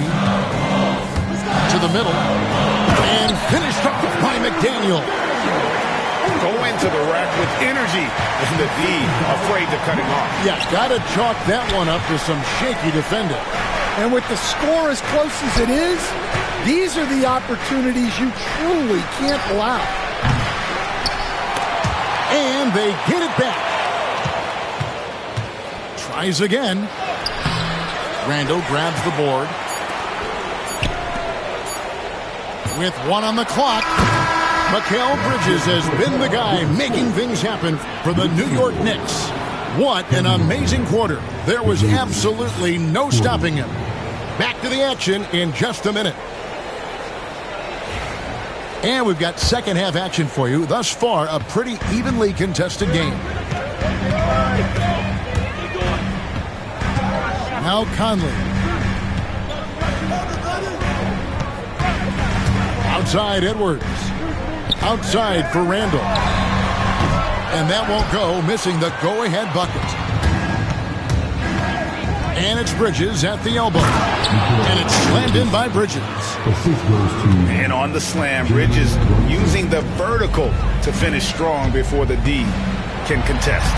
Speaker 10: To the middle. And finished off by McDaniel.
Speaker 14: Go into the rack with energy. And the D afraid to cut him off.
Speaker 10: Yeah, got to chalk that one up to some shaky defending.
Speaker 13: And with the score as close as it is, these are the opportunities you truly can't allow.
Speaker 10: And they get it back. Tries again. Randall grabs the board. With 1 on the clock, Mikal Bridges has been the guy making things happen for the New York Knicks. What an amazing quarter. There was absolutely no stopping him. Back to the action in just a minute. And we've got second half action for you. Thus far, a pretty evenly contested game. Now Conley. Outside Edwards. Outside for Randall. And that won't go, missing the go-ahead bucket. And it's Bridges at the elbow. And it's slammed in by Bridges.
Speaker 11: And on the slam, Bridges using the vertical to finish strong before the D can contest.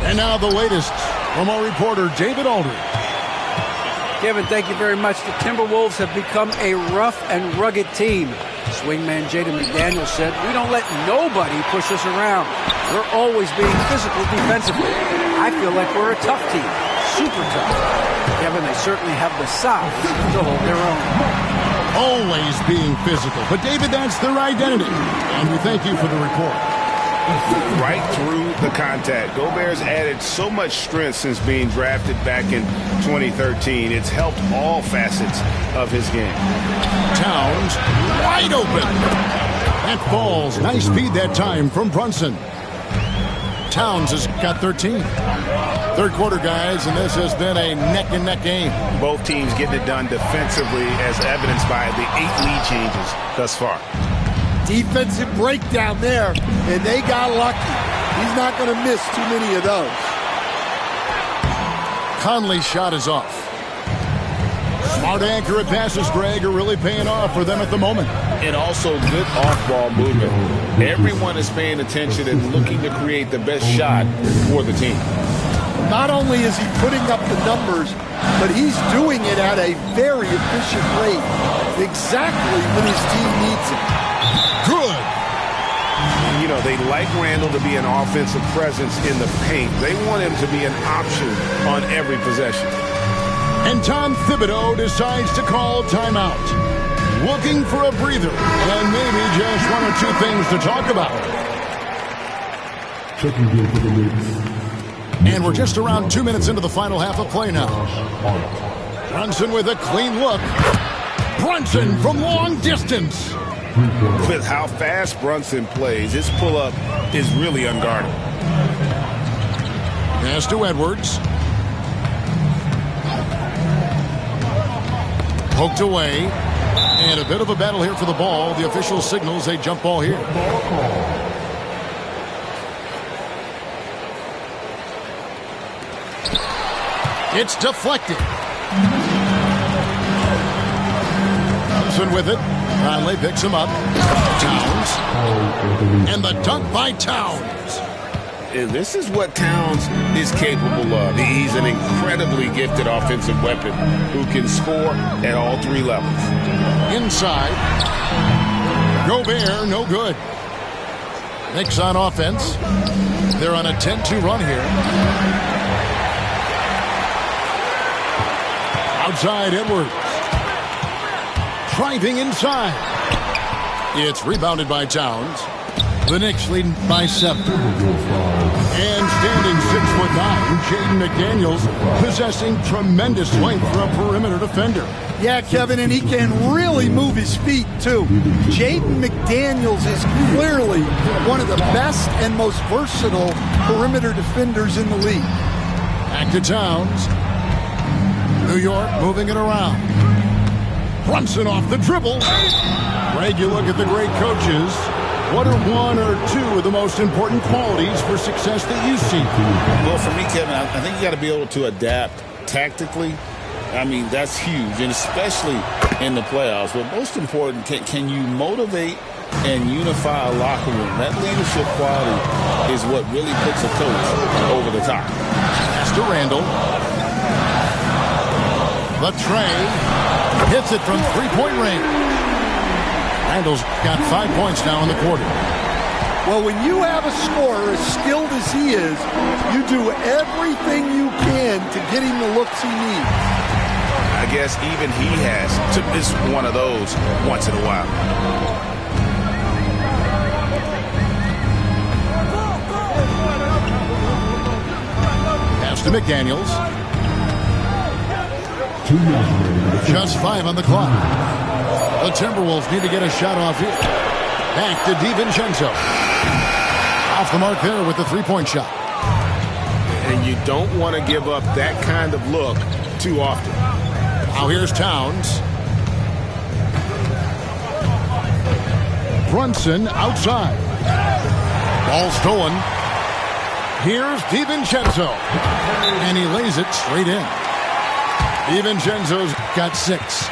Speaker 10: And now the latest from our reporter, David Aldridge.
Speaker 12: Kevin, thank you very much. The Timberwolves have become a rough and rugged team. Swingman Jaden McDaniel said, "We don't let nobody push us around. We're always being physical defensively. I feel like we're a tough team. Super tough." Kevin, they certainly have the size to hold their own.
Speaker 10: Always being physical. But, David, that's their identity. And we thank you for the report.
Speaker 11: Right through the contact. Gobert's added so much strength since being drafted back in 2013. It's helped all facets of his game.
Speaker 10: Towns wide open. That falls. Nice feed that time from Brunson. Towns has got 13. Third quarter, guys, and this has been a neck-and-neck game.
Speaker 11: Both teams getting it done defensively, as evidenced by the 8 lead changes thus far.
Speaker 13: Defensive breakdown there, and they got lucky. He's not going to miss too many of those.
Speaker 10: Conley's shot is off. Smart, accurate passes, Greg, are really paying off for them at the moment.
Speaker 11: And also good off-ball movement. Everyone is paying attention and looking to create the best shot for the team.
Speaker 13: Not only is he putting up the numbers, but he's doing it at a very efficient rate. Exactly when his team needs it.
Speaker 10: Good.
Speaker 11: You know, they like Randall to be an offensive presence in the paint. They want him to be an option on every possession.
Speaker 10: And Tom Thibodeau decides to call timeout. Looking for a breather and maybe just 1 or 2 things to talk about.
Speaker 6: Checking in for the Knicks.
Speaker 10: And we're just around 2 minutes into the final half of play now. Brunson with a clean look. Brunson from long distance.
Speaker 11: With how fast Brunson plays, his pull-up is really unguarded.
Speaker 10: Pass to Edwards. Poked away. And a bit of a battle here for the ball. The official signals a jump ball here. It's deflected. Thompson with it. Conley picks him up. Towns. And the dunk by Towns.
Speaker 11: And this is what Towns is capable of. He's an incredibly gifted offensive weapon who can score at all 3 levels.
Speaker 10: Inside. Gobert, no good. Knicks on offense. They're on a 10-2 run here. Outside Edwards. Driving inside. It's rebounded by Towns. The Knicks leading by 7. And standing 6'9", Jaden McDaniels possessing tremendous length for a perimeter defender.
Speaker 13: Yeah, Kevin, and he can really move his feet, too. Jaden McDaniels is clearly one of the best and most versatile perimeter defenders in the league.
Speaker 10: Back to Towns. New York moving it around. Brunson off the dribble. Greg, you look at the great coaches. What are one or two of the most important qualities for success that you see?
Speaker 11: Well, for me, Kevin, I think you got to be able to adapt tactically. I mean, that's huge, and especially in the playoffs. But most important, can you motivate and unify a locker room? That leadership quality is what really puts a coach over the top.
Speaker 10: Pass to Randall. The tray hits it from three-point range. Randall's got 5 points now in the quarter.
Speaker 13: Well, when you have a scorer as skilled as he is, you do everything you can to get him the looks he needs.
Speaker 14: I guess even he has to miss one of those once in a while.
Speaker 10: Pass to McDaniels. Just 5 on the clock. The Timberwolves need to get a shot off here. Back to DiVincenzo. Off the mark there with the three-point shot.
Speaker 14: And you don't want to give up that kind of look too often.
Speaker 10: Now here's Towns. Brunson outside. Ball stolen. Here's DiVincenzo. And he lays it straight in. DiVincenzo's got 6.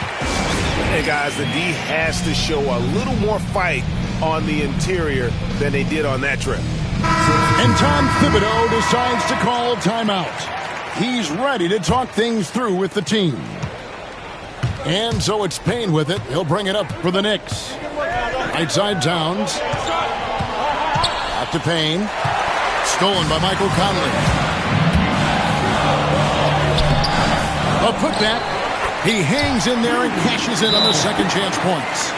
Speaker 14: Hey, guys, the D has to show a little more fight on the interior than they did on that trip.
Speaker 10: And Tom Thibodeau decides to call timeout. He's ready to talk things through with the team. And so it's Payne with it. He'll bring it up for the Knicks. Right side Towns. Out to Payne. Stolen by Michael Conley. A putback. He hangs in there and cashes in on the second chance points.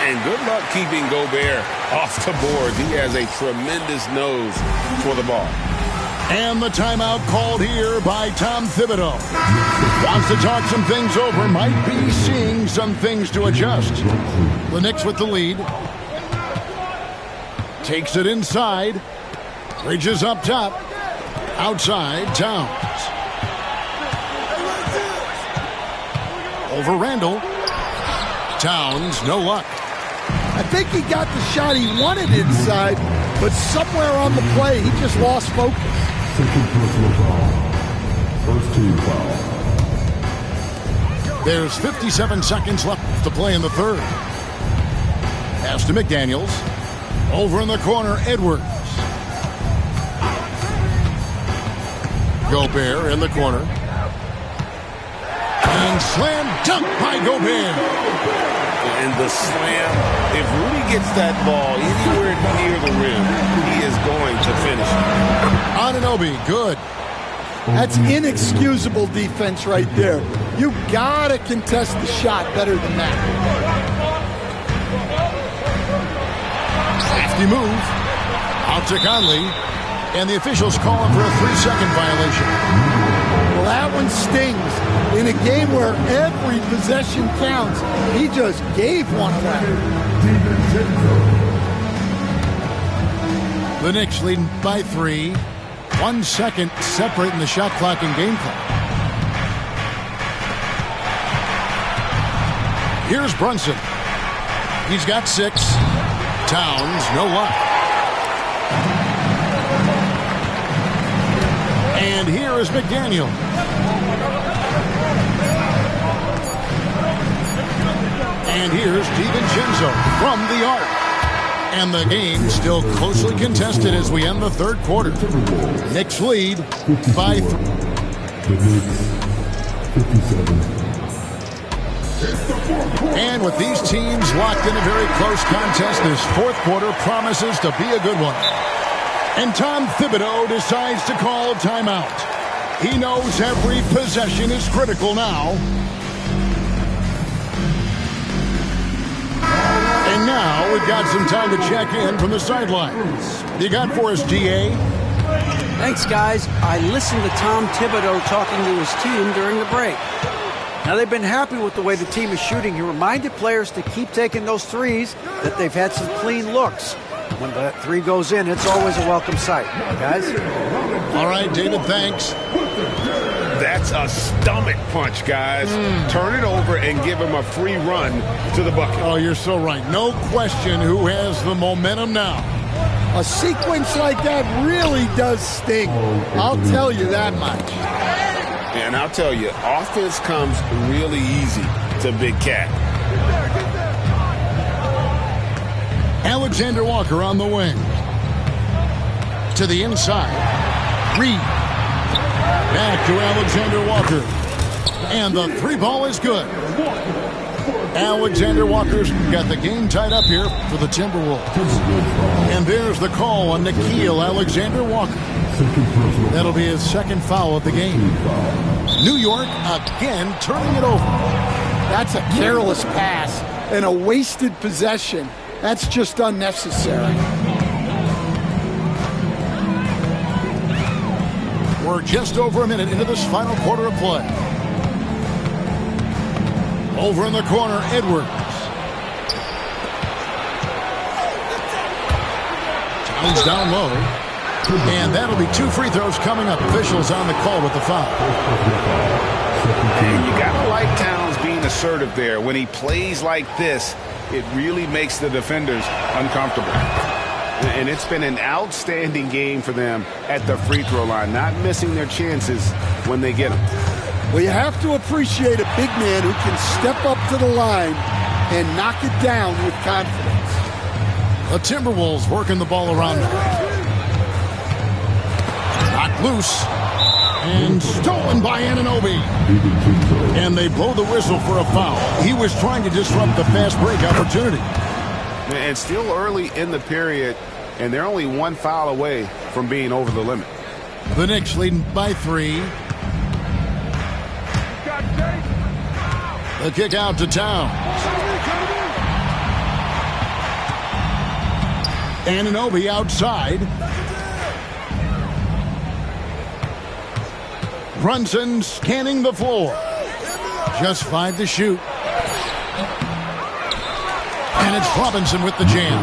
Speaker 14: And good luck keeping Gobert off the board. He has a tremendous nose for the ball.
Speaker 10: And the timeout called here by Tom Thibodeau. Wants to talk some things over. Might be seeing some things to adjust. The Knicks with the lead. Takes it inside. Reaches up top. Outside, Towns. Over Randall. Towns, no luck.
Speaker 13: I think he got the shot he wanted inside, but somewhere on the play, he just lost focus.
Speaker 6: Second personal foul. First team foul.
Speaker 10: There's 57 seconds left to play in the third. Pass to McDaniels. Over in the corner, Edwards. Gobert in the corner. And slam dunk by Gobert.
Speaker 14: And the slam, if Rudy gets that ball anywhere near the rim, he is going to finish it.
Speaker 10: Anunoby, good.
Speaker 13: That's inexcusable defense right there. You gotta contest the shot better than that.
Speaker 10: Safety move. Out to Conley. And the officials call him for a 3-second violation.
Speaker 13: Well, that one stings. In a game where every possession counts, he just gave one away.
Speaker 10: The Knicks leading by 3. 1 second separating the shot clock and game clock. Here's Brunson. He's got 6. Towns, no luck. And here is McDaniel. And here's DiVincenzo from the arc. And the game still closely contested as we end the third quarter. Knicks lead by 3.
Speaker 6: The Knicks, 57.
Speaker 10: And with these teams locked in a very close contest, this fourth quarter promises to be a good one. And Tom Thibodeau decides to call timeout. He knows every possession is critical now. And now we've got some time to check in from the sidelines. You got for us, DA?
Speaker 12: Thanks, guys. I listened to Tom Thibodeau talking to his team during the break. Now, they've been happy with the way the team is shooting. He reminded players to keep taking those threes, that they've had some clean looks. When that three goes in, it's always a welcome sight. Guys?
Speaker 10: All right, David, thanks.
Speaker 14: That's a stomach punch, guys. Turn it over and give him a free run to the bucket.
Speaker 10: Oh, you're so right. No question who has the momentum now.
Speaker 13: A sequence like that really does sting. I'll tell you that much.
Speaker 14: And I'll tell you, offense comes really easy to Big Cat.
Speaker 10: Alexander Walker on the wing. To the inside. Reed. Back to Alexander Walker. And the three ball is good. Alexander Walker's got the game tied up here for the Timberwolves. And there's the call on Nickeil Alexander-Walker. That'll be his second foul of the game. New York again turning it over.
Speaker 13: That's a careless pass and a wasted possession. That's just unnecessary.
Speaker 10: We're just over a minute into this final quarter of play. Over in the corner, Edwards. Towns down low. And that'll be two free throws coming up. Officials on the call with the foul.
Speaker 14: And you got to like Towns being assertive there. When he plays like this, it really makes the defenders uncomfortable. And it's been an outstanding game for them at the free throw line, not missing their chances when they get them.
Speaker 13: Well, you have to appreciate a big man who can step up to the line and knock it down with confidence.
Speaker 10: The Timberwolves working the ball around. Knocked loose. And stolen by Anunoby. And they blow the whistle for a foul. He was trying to disrupt the fast break opportunity.
Speaker 14: And still early in the period, and they're only one foul away from being over the limit.
Speaker 10: The Knicks leading by 3. The kick out to Towns. Anunoby outside. Brunson scanning the floor. Just 5 to shoot. And it's Robinson with the jam.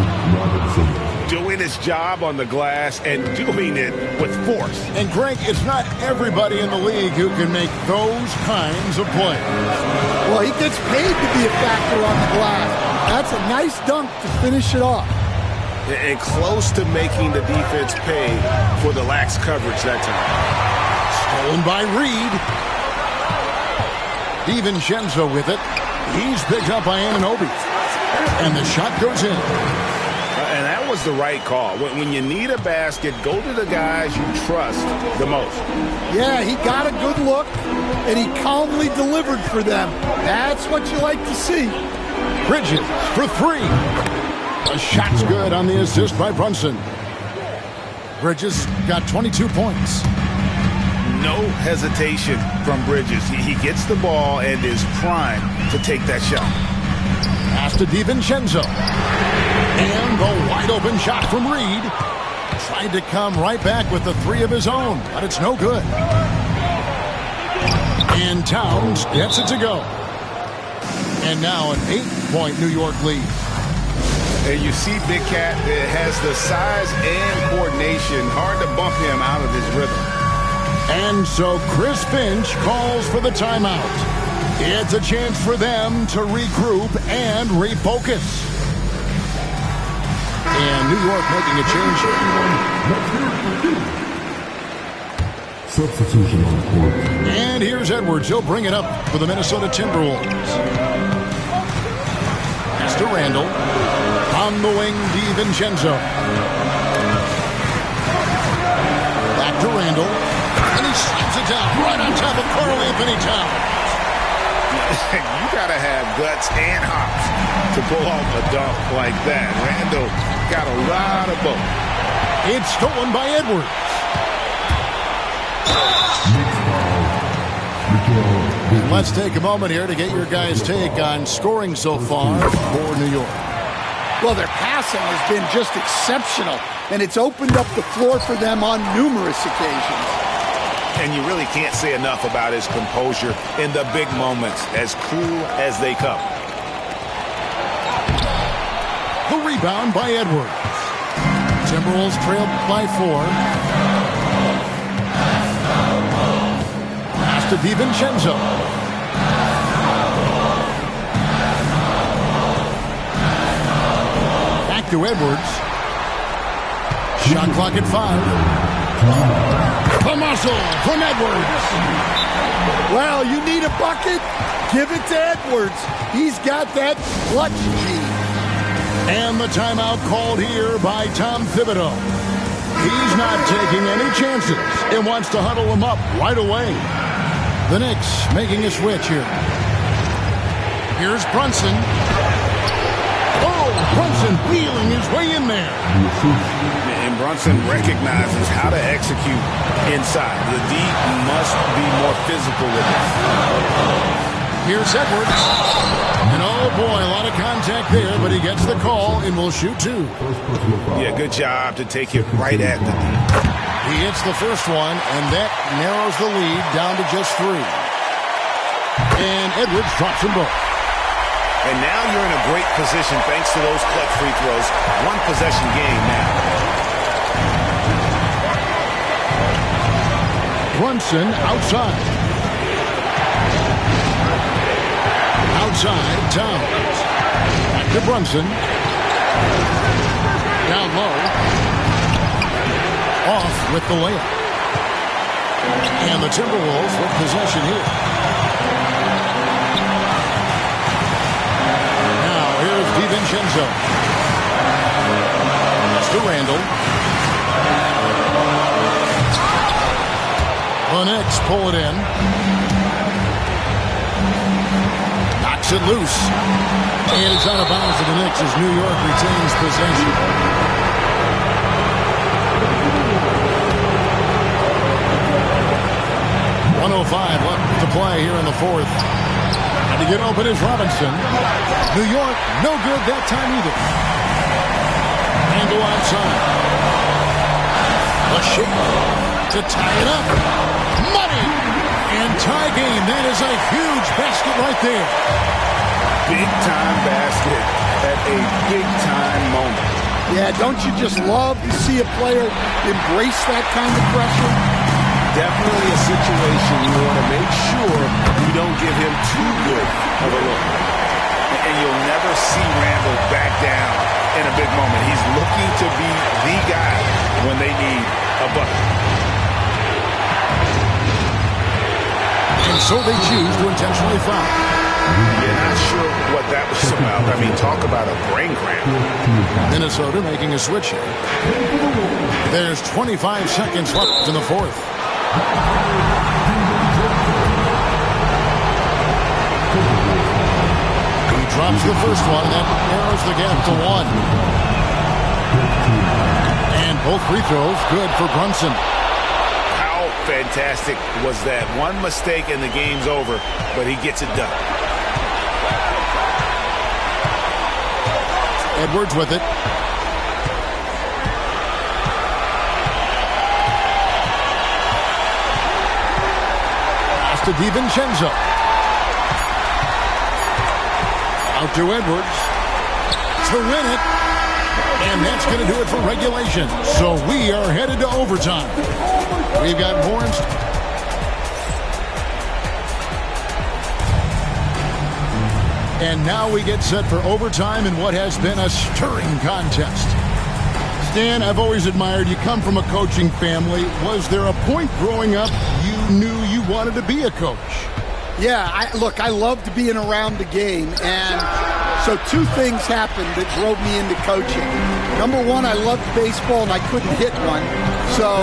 Speaker 14: Doing his job on the glass and doing it with force.
Speaker 10: And Greg, it's not everybody in the league who can make those kinds of plays.
Speaker 13: Well, he gets paid to be a factor on the glass. That's a nice dunk to finish it off.
Speaker 14: And close to making the defense pay for the lax coverage that time.
Speaker 10: Stolen by Reed. DiVincenzo with it. He's picked up by Anunoby. And the shot goes in.
Speaker 14: And that was the right call. When you need a basket, go to the guys you trust the most.
Speaker 13: Yeah, he got a good look, and he calmly delivered for them. That's what you like to see.
Speaker 10: Bridges for 3. The shot's good on the assist by Brunson. Bridges got 22 points.
Speaker 14: No hesitation from Bridges. He gets the ball and is primed to take that shot.
Speaker 10: Pass to DiVincenzo. And the wide open shot from Reed. Tried to come right back with the 3 of his own, but it's no good. And Towns gets it to go. And now an 8-point New York lead.
Speaker 14: And you see Big Cat has the size and coordination. Hard to bump him out of his rhythm.
Speaker 10: And so Chris Finch calls for the timeout. It's a chance for them to regroup and refocus. And New York making a change.
Speaker 6: Substitution on the court.
Speaker 10: And here's Edwards. He'll bring it up for the Minnesota Timberwolves. Pass to Randall. On the wing, DiVincenzo. Back to Randall. And he slams it down right on top of Karl Anthony Towns.
Speaker 14: You got to have guts and hops to pull off a dunk like that. Randall got a lot of both.
Speaker 10: It's stolen by Edwards. Let's take a moment here to get your guys' take on scoring so far for New York.
Speaker 13: Well, their passing has been just exceptional, and it's opened up the floor for them on numerous occasions.
Speaker 11: And you really can't say enough about his composure in the big moments, as cool as they come.
Speaker 10: The rebound by Edwards. Timberwolves trailed by 4. Pass to DiVincenzo. Back to Edwards. Shot clock at 5. The muscle from Edwards.
Speaker 13: Well, you need a bucket? Give it to Edwards. He's got that clutch gene.
Speaker 10: And the timeout called here by Tom Thibodeau. He's not taking any chances and wants to huddle him up right away. The Knicks making a switch here. Here's Brunson. Oh, Brunson wheeling his way in there.
Speaker 11: And Brunson recognizes how to execute inside. The D must be more physical with it.
Speaker 10: Here's Edwards. And oh boy, a lot of contact there, but he gets the call and will shoot 2.
Speaker 11: Yeah, good job to take it right at the D.
Speaker 10: He hits the first one, and that narrows the lead down to just 3. And Edwards drops them both.
Speaker 11: And now you're in a great position thanks to those clutch free throws. 1 possession game now.
Speaker 10: Brunson outside. Outside, Towns. Back to Brunson. Down low. Off with the layup. And the Timberwolves with possession here. Now, here's DiVincenzo. It's to Randall. The Knicks pull it in. Knocks it loose. And it's out of bounds to the Knicks as New York retains possession. .105 left to play here in the 4th. And to get open is Robinson. New York, no good that time either. And go outside. A shake to tie it up. Money! And tie game. That is a huge basket right there.
Speaker 11: Big time basket at a big time moment.
Speaker 13: Yeah, don't you just love to see a player embrace that kind of pressure?
Speaker 14: Definitely a situation you want to make sure you don't give him too good of a look.
Speaker 11: And you'll never see Randall back down in a big moment. He's looking to be the guy when they need a bucket.
Speaker 10: And so they choose to intentionally foul.
Speaker 11: You're not sure what that was about. I mean, talk about a brain cramp.
Speaker 10: Minnesota making a switch here. There's 25 seconds left in the 4th. He drops the first one, and that narrows the gap to 1. And both free throws good for Brunson.
Speaker 11: How fantastic was that? One mistake and the game's over, but he gets it done.
Speaker 10: Edwards with it. Pass to DiVincenzo. Out to Edwards. To win it. And that's going to do it for regulation. So we are headed to overtime. We've got more. And now we get set for overtime in what has been a stirring contest. Stan, I've always admired you. Come from a coaching family. Was there a point growing up you knew you wanted to be a coach?
Speaker 13: Yeah, I loved being around the game, and so 2 things happened that drove me into coaching. Number 1, I loved baseball, and I couldn't hit one, so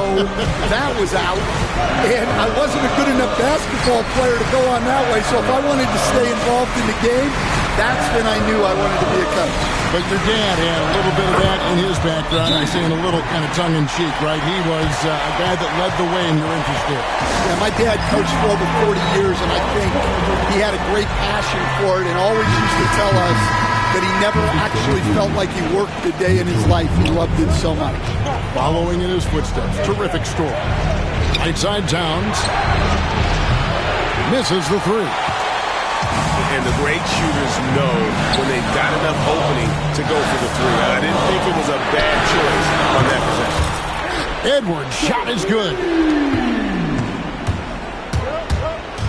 Speaker 13: that was out. And I wasn't a good enough basketball player to go on that way, so if I wanted to stay involved in the game, that's when I knew I wanted to be a coach.
Speaker 10: But your dad had a little bit of that in his background. I say in a little kind of tongue-in-cheek, right? He was a guy that led the way in your interest there.
Speaker 13: Yeah, my dad coached for over 40 years, and I think he had a great passion for it and always used to tell us, that he never actually felt like he worked a day in his life. He loved it so much.
Speaker 10: Following in his footsteps, terrific score. Right side Towns. Misses the three.
Speaker 14: And the great shooters know when they've got enough opening to go for the three. I didn't think it was a bad choice on that possession.
Speaker 10: Edwards' shot is good.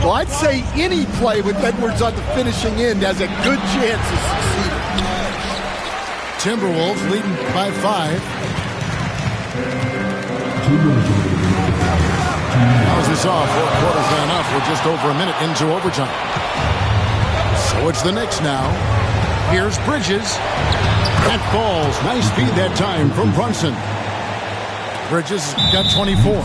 Speaker 13: Well, I'd say any play with Edwards on the finishing end has a good chance of succeeding.
Speaker 10: Timberwolves leading by 5. How's this off? 4 quarters are enough. We're just over a minute into overtime. So it's the Knicks now. Here's Bridges. That falls. Nice feed that time from Brunson. Bridges got 24.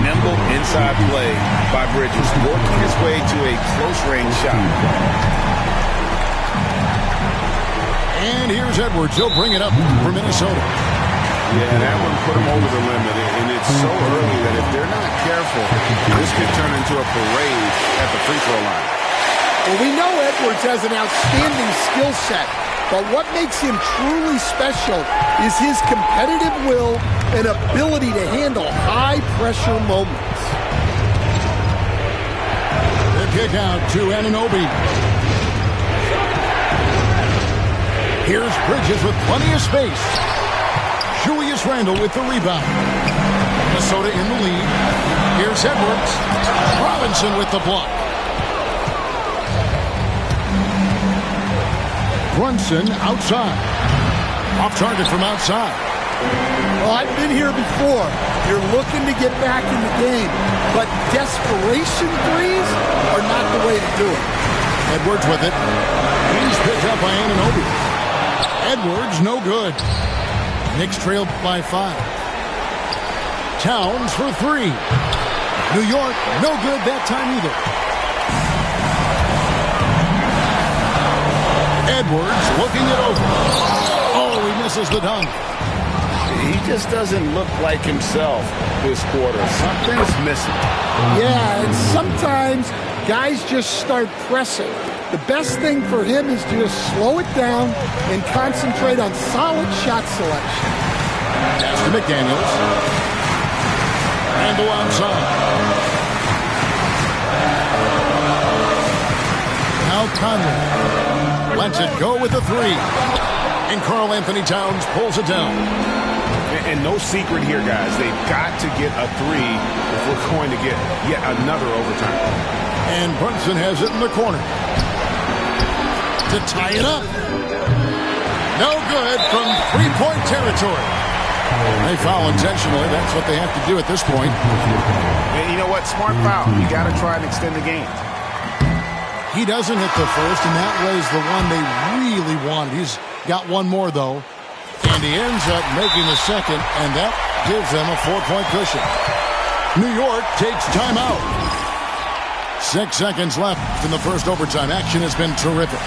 Speaker 14: Nimble inside play by Bridges, working his way to a close-range shot.
Speaker 10: And here's Edwards. He'll bring it up for Minnesota.
Speaker 14: Yeah, that one put him over the limit, and it's so early that if they're not careful, this could turn into a parade at the free throw line.
Speaker 13: Well, we know Edwards has an outstanding skill set, but what makes him truly special is his competitive will and ability to handle high-pressure moments.
Speaker 10: The kick out to Anunoby. Here's Bridges with plenty of space. Julius Randle with the rebound. Minnesota in the lead. Here's Edwards. Robinson with the block. Brunson outside. Off target from outside.
Speaker 13: Well, I've been here before. You're looking to get back in the game, but desperation threes are not the way to do it.
Speaker 10: Edwards with it. He's picked up by Anunoby. Edwards, no good. Knicks trailed by 5. Towns for 3. New York, no good that time either. Edwards looking it over. Oh, he misses the dunk.
Speaker 14: He just doesn't look like himself this quarter. Something's missing.
Speaker 13: Yeah, and sometimes guys just start pressing. The best thing for him is to just slow it down and concentrate on solid shot selection.
Speaker 10: Pass to McDaniels. Randle outside. Now Conley lets it go with the 3. And Karl Anthony Towns pulls it down.
Speaker 14: And no secret here, guys. They've got to get a 3 if we're going to get yet another overtime.
Speaker 10: And Brunson has it in the corner. To tie it up. No good from 3-point territory. They foul intentionally. That's what they have to do at this point.
Speaker 14: And you know what? Smart foul. You got to try and extend the game.
Speaker 10: He doesn't hit the first, and that was the one they really wanted. He's got one more, though. And he ends up making the second, and that gives them a 4-point cushion. New York takes timeout. 6 seconds left in the first overtime. Action has been terrific.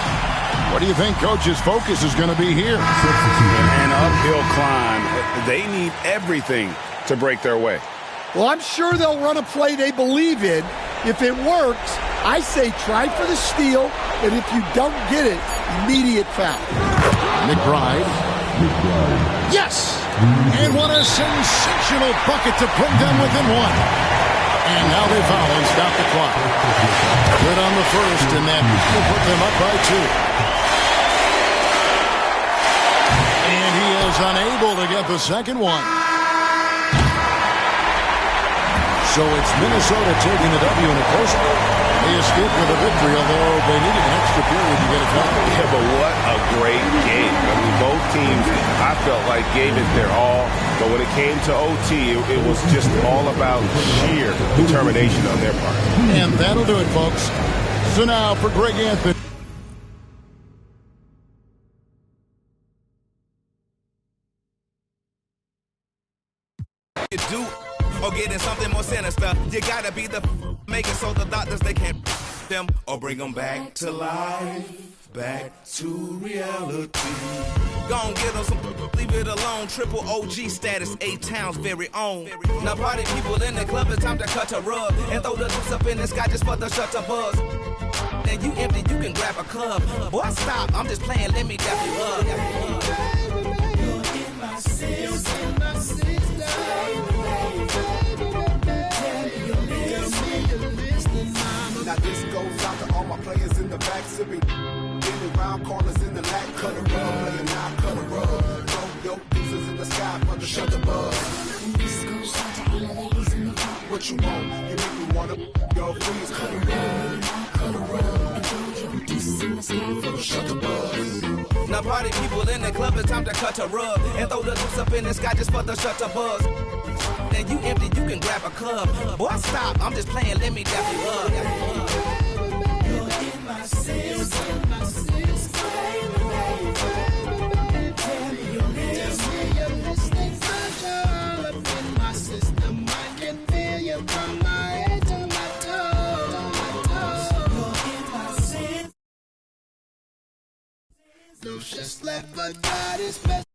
Speaker 10: What do you think Coach's focus is going to be here?
Speaker 14: An uphill climb. They need everything to break their way.
Speaker 13: Well, I'm sure they'll run a play they believe in. If it works, I say try for the steal, and if you don't get it, immediate foul.
Speaker 10: McBride. Yes! And what a sensational bucket to bring them within 1. And now they foul and stop the clock. Good on the first, and that will put them up by 2. And he is unable to get the second one. So it's Minnesota taking the W in a close one. They escaped with a victory, although they needed an extra period to get it done.
Speaker 14: Yeah, but what a great game. I mean, both teams, I felt like gave it their all. But when it came to OT, it was just all about sheer determination on their part.
Speaker 10: And that'll do it, folks. So now for Greg Anthony.
Speaker 15: Do or getting something more sinister. You gotta be the making so the doctors they can't them or bring them back to life, back to reality. Gon' get them some, leave it alone. Triple OG status, A-Town's very own. Now party people in the club, it's time to cut a rug and throw the juice up in the sky just for the shutter buzz. Then you empty, you can grab a club. Boy, stop, I'm just playing, let me dap you up. You're in my system.
Speaker 16: Now this goes out to all my players in the back, sipping in round corners in the lap, cut a rub, playing now, cut a rub. Throw your deuces in the sky for the shut the buzz. And this goes out to all the ladies in the back. What you want? You make me wanna your freeze, cut a rub, cut a rub. And throw your deuces in the sky for the shut the buzz.
Speaker 15: Now party people in the club, it's time to cut a rub and throw the deuce up in the sky just for the shut the buzz. Then you empty, you can grab a club. Boy, stop, I'm just playing, let me dap you up. You're in my system.
Speaker 16: No, just left, but God is best.